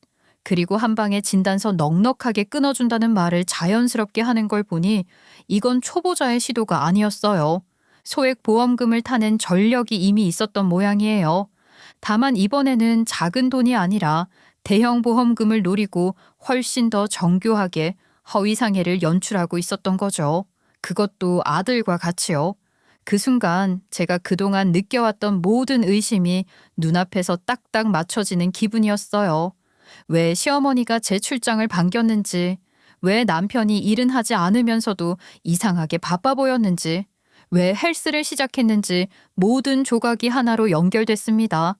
그리고 한 방에 진단서 넉넉하게 끊어준다는 말을 자연스럽게 하는 걸 보니 이건 초보자의 시도가 아니었어요. 소액 보험금을 타는 전력이 이미 있었던 모양이에요. 다만 이번에는 작은 돈이 아니라 대형 보험금을 노리고 훨씬 더 정교하게 허위상해를 연출하고 있었던 거죠. 그것도 아들과 같이요. 그 순간 제가 그동안 느껴왔던 모든 의심이 눈앞에서 딱딱 맞춰지는 기분이었어요. 왜 시어머니가 제 출장을 반겼는지, 왜 남편이 일은 하지 않으면서도 이상하게 바빠 보였는지, 왜 헬스를 시작했는지 모든 조각이 하나로 연결됐습니다.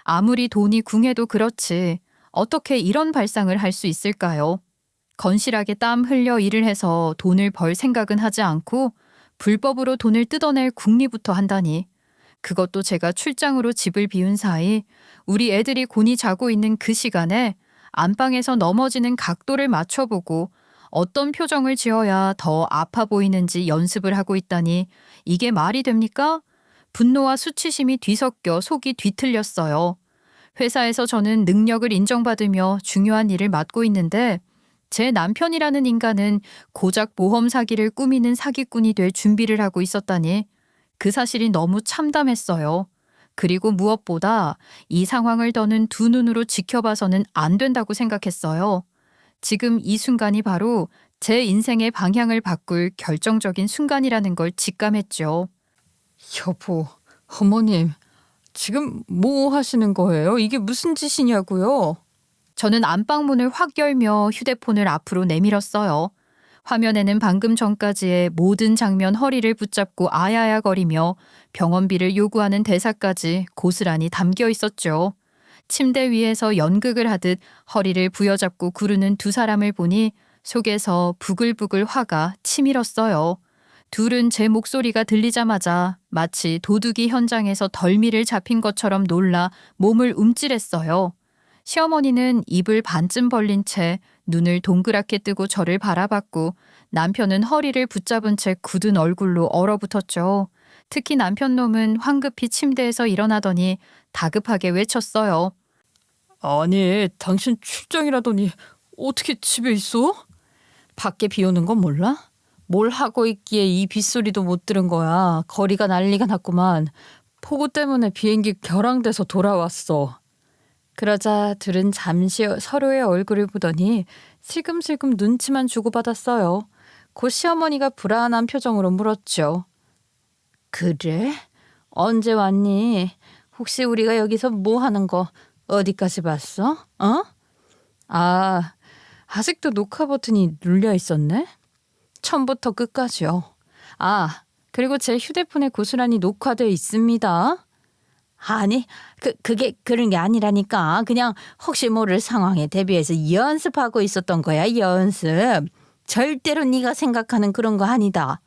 아무리 돈이 궁해도 그렇지 어떻게 이런 발상을 할 수 있을까요? 건실하게 땀 흘려 일을 해서 돈을 벌 생각은 하지 않고 불법으로 돈을 뜯어낼 궁리부터 한다니. 그것도 제가 출장으로 집을 비운 사이 우리 애들이 곤히 자고 있는 그 시간에 안방에서 넘어지는 각도를 맞춰보고 어떤 표정을 지어야 더 아파 보이는지 연습을 하고 있다니 이게 말이 됩니까? 분노와 수치심이 뒤섞여 속이 뒤틀렸어요. 회사에서 저는 능력을 인정받으며 중요한 일을 맡고 있는데 제 남편이라는 인간은 고작 보험 사기를 꾸미는 사기꾼이 될 준비를 하고 있었다니 그 사실이 너무 참담했어요. 그리고 무엇보다 이 상황을 더는 두 눈으로 지켜봐서는 안 된다고 생각했어요. 지금 이 순간이 바로 제 인생의 방향을 바꿀 결정적인 순간이라는 걸 직감했죠. 여보, 어머님, 지금 뭐 하시는 거예요? 이게 무슨 짓이냐고요? 저는 안방문을 확 열며 휴대폰을 앞으로 내밀었어요. 화면에는 방금 전까지의 모든 장면 허리를 붙잡고 아야야거리며 병원비를 요구하는 대사까지 고스란히 담겨 있었죠. 침대 위에서 연극을 하듯 허리를 부여잡고 구르는 두 사람을 보니 속에서 부글부글 화가 치밀었어요. 둘은 제 목소리가 들리자마자 마치 도둑이 현장에서 덜미를 잡힌 것처럼 놀라 몸을 움찔했어요. 시어머니는 입을 반쯤 벌린 채 눈을 동그랗게 뜨고 저를 바라봤고 남편은 허리를 붙잡은 채 굳은 얼굴로 얼어붙었죠. 특히 남편 놈은 황급히 침대에서 일어나더니 다급하게 외쳤어요. 아니, 당신 출장이라더니 어떻게 집에 있어? 밖에 비 오는 건 몰라? 뭘 하고 있기에 이 빗소리도 못 들은 거야. 거리가 난리가 났구만. 폭우 때문에 비행기 결항돼서 돌아왔어. 그러자 둘은 잠시 서로의 얼굴을 보더니 슬금슬금 눈치만 주고받았어요. 곧 시어머니가 불안한 표정으로 물었죠. 그래? 언제 왔니? 혹시 우리가 여기서 뭐 하는 거 어디까지 봤어? 어? 아, 아직도 녹화 버튼이 눌려 있었네? 처음부터 끝까지요. 아, 그리고 제 휴대폰에 고스란히 녹화되어 있습니다. 아니, 그게 그런 게 아니라니까. 그냥 혹시 모를 상황에 대비해서 연습하고 있었던 거야, 연습. 절대로 네가 생각하는 그런 거 아니다.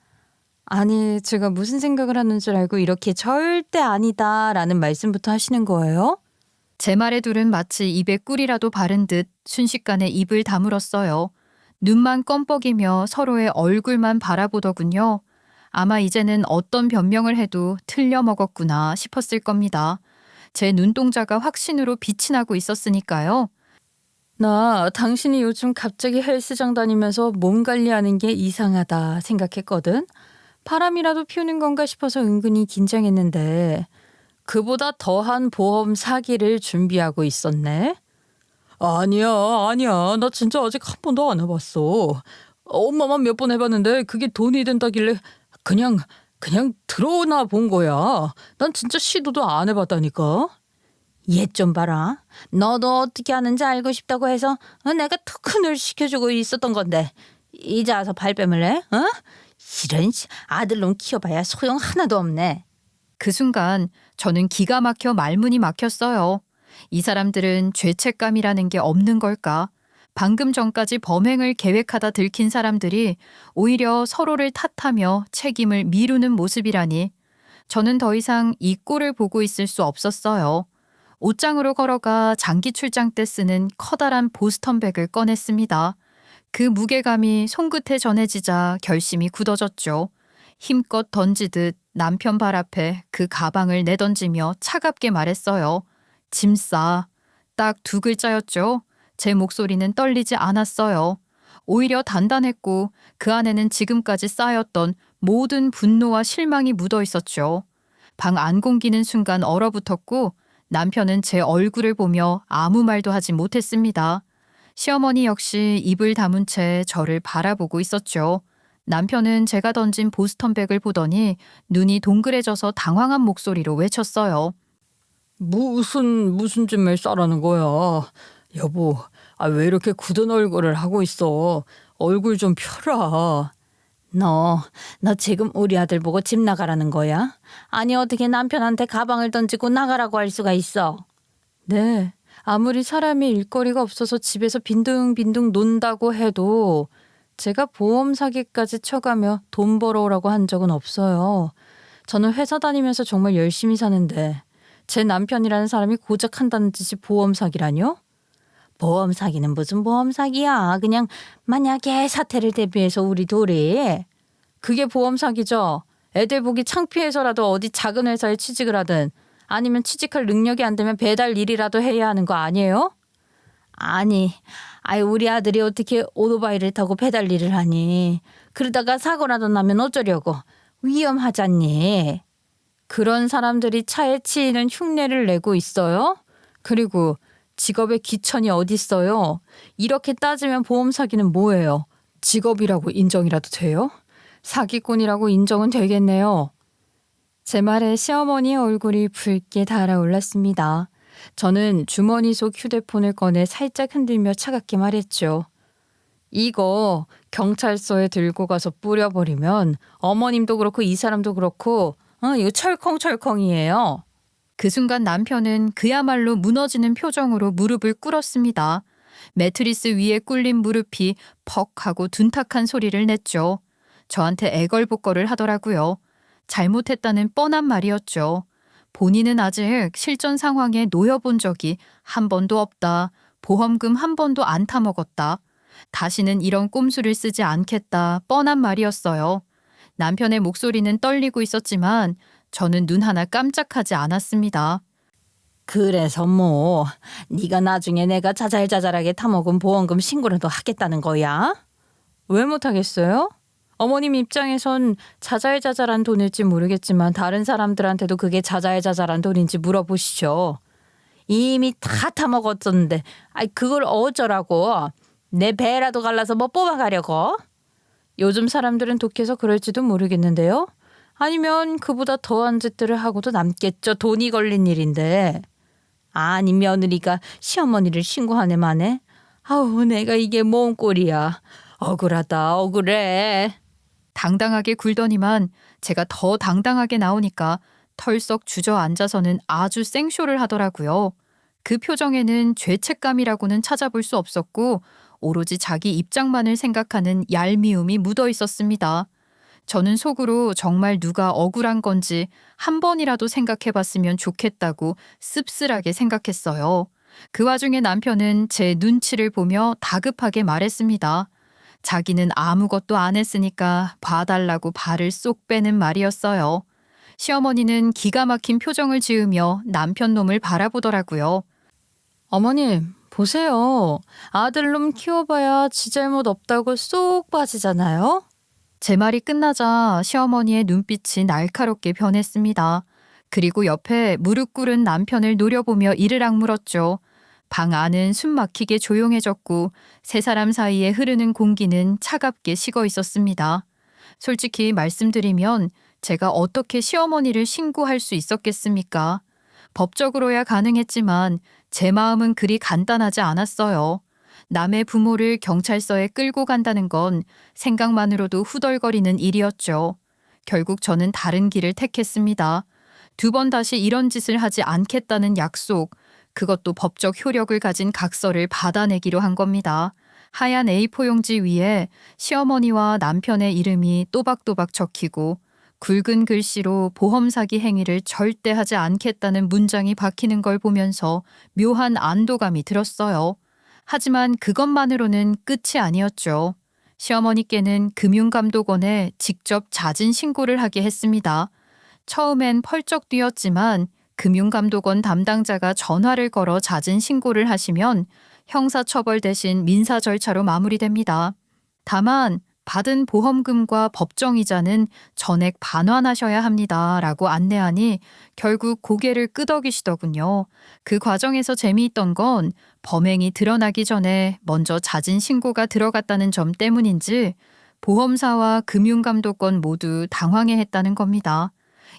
아니, 제가 무슨 생각을 하는 줄 알고 이렇게 절대 아니다라는 말씀부터 하시는 거예요? 제 말에 둘은 마치 입에 꿀이라도 바른 듯 순식간에 입을 다물었어요. 눈만 껌뻑이며 서로의 얼굴만 바라보더군요. 아마 이제는 어떤 변명을 해도 틀려 먹었구나 싶었을 겁니다. 제 눈동자가 확신으로 빛이 나고 있었으니까요. 나 당신이 요즘 갑자기 헬스장 다니면서 몸 관리하는 게 이상하다 생각했거든. 바람이라도 피우는 건가 싶어서 은근히 긴장했는데 그보다 더한 보험 사기를 준비하고 있었네. 아니야. 나 진짜 아직 한 번도 안 해봤어. 엄마만 몇 번 해봤는데 그게 돈이 된다길래 그냥 들어나 본 거야. 난 진짜 시도도 안 해봤다니까. 얘 좀 봐라. 너도 어떻게 하는지 알고 싶다고 해서 내가 특훈을 시켜주고 있었던 건데 이제 와서 발뺌을 해? 어? 이런 아들놈 키워봐야 소용 하나도 없네. 그 순간 저는 기가 막혀 말문이 막혔어요. 이 사람들은 죄책감이라는 게 없는 걸까? 방금 전까지 범행을 계획하다 들킨 사람들이 오히려 서로를 탓하며 책임을 미루는 모습이라니. 저는 더 이상 이 꼴을 보고 있을 수 없었어요. 옷장으로 걸어가 장기 출장 때 쓰는 커다란 보스턴백을 꺼냈습니다. 그 무게감이 손끝에 전해지자 결심이 굳어졌죠. 힘껏 던지듯 남편 발 앞에 그 가방을 내던지며 차갑게 말했어요. 짐 싸. 딱 두 글자였죠. 제 목소리는 떨리지 않았어요. 오히려 단단했고 그 안에는 지금까지 쌓였던 모든 분노와 실망이 묻어 있었죠. 방 안 공기는 순간 얼어붙었고 남편은 제 얼굴을 보며 아무 말도 하지 못했습니다. 시어머니 역시 입을 다문 채 저를 바라보고 있었죠. 남편은 제가 던진 보스턴백을 보더니 눈이 동그래져서 당황한 목소리로 외쳤어요. 무슨 짐을 싸라는 거야. 여보, 왜 이렇게 굳은 얼굴을 하고 있어. 얼굴 좀 펴라. 너 지금 우리 아들 보고 집 나가라는 거야? 아니 어떻게 남편한테 가방을 던지고 나가라고 할 수가 있어? 네, 아무리 사람이 일거리가 없어서 집에서 빈둥빈둥 논다고 해도 제가 보험 사기까지 쳐가며 돈 벌어오라고 한 적은 없어요. 저는 회사 다니면서 정말 열심히 사는데 제 남편이라는 사람이 고작 한다는 짓이 보험 사기라뇨? 보험 사기는 무슨 보험 사기야. 그냥 만약에 사태를 대비해서 우리 둘이. 그게 보험 사기죠. 애들 보기 창피해서라도 어디 작은 회사에 취직을 하든 아니면 취직할 능력이 안 되면 배달 일이라도 해야 하는 거 아니에요? 아니, 우리 아들이 어떻게 오토바이를 타고 배달 일을 하니. 그러다가 사고라도 나면 어쩌려고. 위험하잖니. 그런 사람들이 차에 치이는 흉내를 내고 있어요? 그리고 직업의 기천이 어딨어요? 이렇게 따지면 보험 사기는 뭐예요? 직업이라고 인정이라도 돼요? 사기꾼이라고 인정은 되겠네요. 제 말에 시어머니의 얼굴이 붉게 달아올랐습니다. 저는 주머니 속 휴대폰을 꺼내 살짝 흔들며 차갑게 말했죠. 이거 경찰서에 들고 가서 뿌려버리면 어머님도 그렇고 이 사람도 그렇고 이거 철컹철컹이에요. 그 순간 남편은 그야말로 무너지는 표정으로 무릎을 꿇었습니다. 매트리스 위에 꿇린 무릎이 퍽 하고 둔탁한 소리를 냈죠. 저한테 애걸복걸을 하더라고요. 잘못했다는 뻔한 말이었죠. 본인은 아직 실전 상황에 놓여본 적이 한 번도 없다. 보험금 한 번도 안 타먹었다. 다시는 이런 꼼수를 쓰지 않겠다. 뻔한 말이었어요. 남편의 목소리는 떨리고 있었지만 저는 눈 하나 깜짝하지 않았습니다. 그래서 뭐 네가 나중에 내가 자잘자잘하게 타먹은 보험금 신고라도 하겠다는 거야? 왜 못하겠어요? 어머님 입장에선 자잘자잘한 돈일지 모르겠지만 다른 사람들한테도 그게 자잘자잘한 돈인지 물어보시죠. 이미 다 타먹었었는데 그걸 어쩌라고. 내 배라도 갈라서 뭐 뽑아가려고. 요즘 사람들은 독해서 그럴지도 모르겠는데요. 아니면 그보다 더한 짓들을 하고도 남겠죠. 돈이 걸린 일인데. 아니 며느리가 시어머니를 신고하네 마네. 아우 내가 이게 뭔 꼴이야. 억울하다 억울해. 당당하게 굴더니만 제가 더 당당하게 나오니까 털썩 주저앉아서는 아주 생쇼를 하더라고요. 그 표정에는 죄책감이라고는 찾아볼 수 없었고 오로지 자기 입장만을 생각하는 얄미움이 묻어 있었습니다. 저는 속으로 정말 누가 억울한 건지 한 번이라도 생각해 봤으면 좋겠다고 씁쓸하게 생각했어요. 그 와중에 남편은 제 눈치를 보며 다급하게 말했습니다. 자기는 아무것도 안 했으니까 봐달라고 발을 쏙 빼는 말이었어요. 시어머니는 기가 막힌 표정을 지으며 남편 놈을 바라보더라고요. 어머님 보세요. 아들놈 키워봐야 지 잘못 없다고 쏙 빠지잖아요. 제 말이 끝나자 시어머니의 눈빛이 날카롭게 변했습니다. 그리고 옆에 무릎 꿇은 남편을 노려보며 이를 악물었죠. 방 안은 숨 막히게 조용해졌고 세 사람 사이에 흐르는 공기는 차갑게 식어 있었습니다. 솔직히 말씀드리면 제가 어떻게 시어머니를 신고할 수 있었겠습니까? 법적으로야 가능했지만 제 마음은 그리 간단하지 않았어요. 남의 부모를 경찰서에 끌고 간다는 건 생각만으로도 후덜거리는 일이었죠. 결국 저는 다른 길을 택했습니다. 2번 다시 이런 짓을 하지 않겠다는 약속, 그것도 법적 효력을 가진 각서를 받아내기로 한 겁니다. 하얀 A4 용지 위에 시어머니와 남편의 이름이 또박또박 적히고 굵은 글씨로 보험 사기 행위를 절대 하지 않겠다는 문장이 박히는 걸 보면서 묘한 안도감이 들었어요. 하지만 그것만으로는 끝이 아니었죠. 시어머니께는 금융감독원에 직접 자진 신고를 하게 했습니다. 처음엔 펄쩍 뛰었지만 금융감독원 담당자가 전화를 걸어 자진 신고를 하시면 형사처벌 대신 민사 절차로 마무리됩니다. 다만 받은 보험금과 법정이자는 전액 반환하셔야 합니다. 라고 안내하니 결국 고개를 끄덕이시더군요. 그 과정에서 재미있던 건 범행이 드러나기 전에 먼저 자진 신고가 들어갔다는 점 때문인지 보험사와 금융감독원 모두 당황해했다는 겁니다.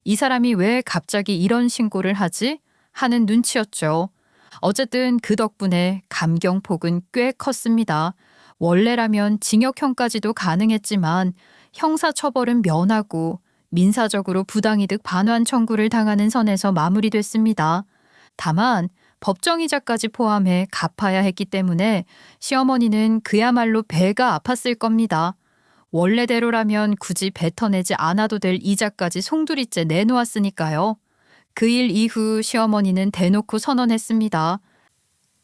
이 사람이 왜 갑자기 이런 신고를 하지? 하는 눈치였죠. 어쨌든 그 덕분에 감경폭은 꽤 컸습니다. 원래라면 징역형까지도 가능했지만 형사처벌은 면하고 민사적으로 부당이득 반환 청구를 당하는 선에서 마무리됐습니다. 다만 법정이자까지 포함해 갚아야 했기 때문에 시어머니는 그야말로 배가 아팠을 겁니다. 원래대로라면 굳이 뱉어내지 않아도 될 이자까지 송두리째 내놓았으니까요. 그 일 이후 시어머니는 대놓고 선언했습니다.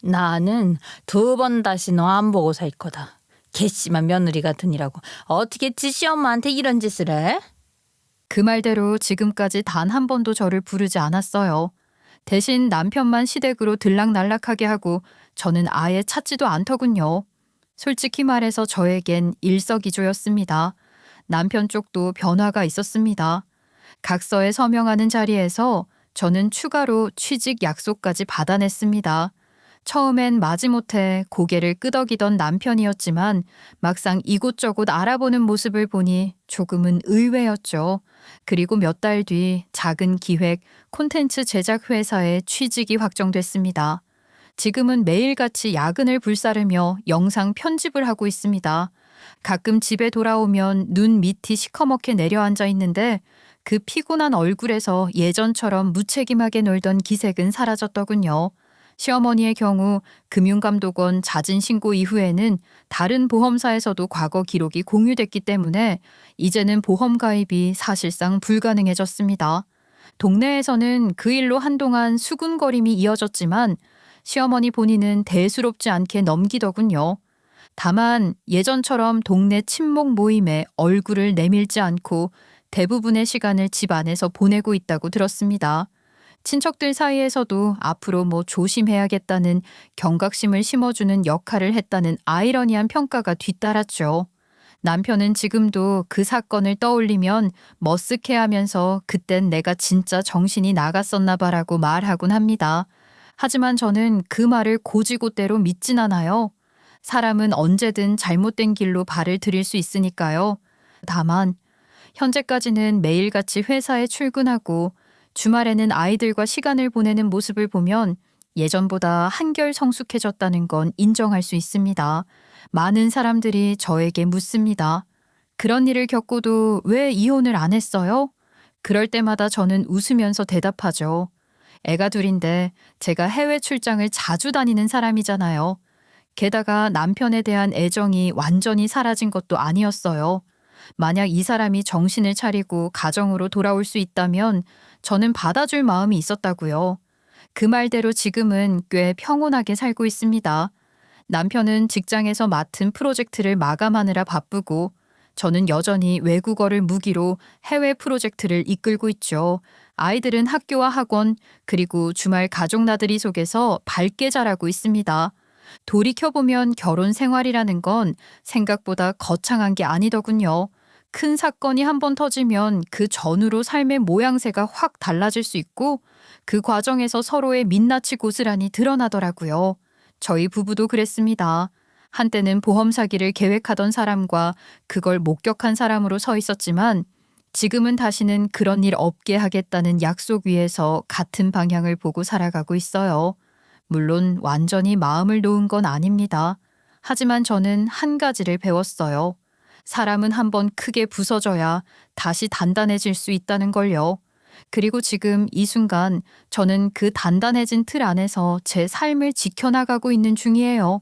나는 2번 다시 너 안 보고 살 거다. 괘씸한 며느리 같으니라고. 어떻게 지 시엄마한테 이런 짓을 해? 그 말대로 지금까지 단 한 번도 저를 부르지 않았어요. 대신 남편만 시댁으로 들락날락하게 하고 저는 아예 찾지도 않더군요. 솔직히 말해서 저에겐 일석이조였습니다. 남편 쪽도 변화가 있었습니다. 각서에 서명하는 자리에서 저는 추가로 취직 약속까지 받아냈습니다. 처음엔 마지못해 고개를 끄덕이던 남편이었지만 막상 이곳저곳 알아보는 모습을 보니 조금은 의외였죠. 그리고 몇 달 뒤 작은 기획, 콘텐츠 제작 회사에 취직이 확정됐습니다. 지금은 매일같이 야근을 불사르며 영상 편집을 하고 있습니다. 가끔 집에 돌아오면 눈 밑이 시커멓게 내려앉아 있는데 그 피곤한 얼굴에서 예전처럼 무책임하게 놀던 기색은 사라졌더군요. 시어머니의 경우 금융감독원 자진신고 이후에는 다른 보험사에서도 과거 기록이 공유됐기 때문에 이제는 보험 가입이 사실상 불가능해졌습니다. 동네에서는 그 일로 한동안 수군거림이 이어졌지만 시어머니 본인은 대수롭지 않게 넘기더군요. 다만 예전처럼 동네 친목 모임에 얼굴을 내밀지 않고 대부분의 시간을 집 안에서 보내고 있다고 들었습니다. 친척들 사이에서도 앞으로 조심해야겠다는 경각심을 심어주는 역할을 했다는 아이러니한 평가가 뒤따랐죠. 남편은 지금도 그 사건을 떠올리면 머쓱해하면서 그땐 내가 진짜 정신이 나갔었나 봐라고 말하곤 합니다. 하지만 저는 그 말을 고지고대로 믿진 않아요. 사람은 언제든 잘못된 길로 발을 들일 수 있으니까요. 다만 현재까지는 매일같이 회사에 출근하고 주말에는 아이들과 시간을 보내는 모습을 보면 예전보다 한결 성숙해졌다는 건 인정할 수 있습니다. 많은 사람들이 저에게 묻습니다. 그런 일을 겪고도 왜 이혼을 안 했어요? 그럴 때마다 저는 웃으면서 대답하죠. 애가 둘인데 제가 해외 출장을 자주 다니는 사람이잖아요. 게다가 남편에 대한 애정이 완전히 사라진 것도 아니었어요. 만약 이 사람이 정신을 차리고 가정으로 돌아올 수 있다면 저는 받아줄 마음이 있었다고요. 그 말대로 지금은 꽤 평온하게 살고 있습니다. 남편은 직장에서 맡은 프로젝트를 마감하느라 바쁘고 저는 여전히 외국어를 무기로 해외 프로젝트를 이끌고 있죠. 아이들은 학교와 학원 그리고 주말 가족 나들이 속에서 밝게 자라고 있습니다. 돌이켜보면 결혼 생활이라는 건 생각보다 거창한 게 아니더군요. 큰 사건이 한번 터지면 그 전후로 삶의 모양새가 확 달라질 수 있고 그 과정에서 서로의 민낯이 고스란히 드러나더라고요. 저희 부부도 그랬습니다. 한때는 보험 사기를 계획하던 사람과 그걸 목격한 사람으로 서 있었지만 지금은 다시는 그런 일 없게 하겠다는 약속 위에서 같은 방향을 보고 살아가고 있어요. 물론 완전히 마음을 놓은 건 아닙니다. 하지만 저는 한 가지를 배웠어요. 사람은 한번 크게 부서져야 다시 단단해질 수 있다는 걸요. 그리고 지금 이 순간 저는 그 단단해진 틀 안에서 제 삶을 지켜나가고 있는 중이에요.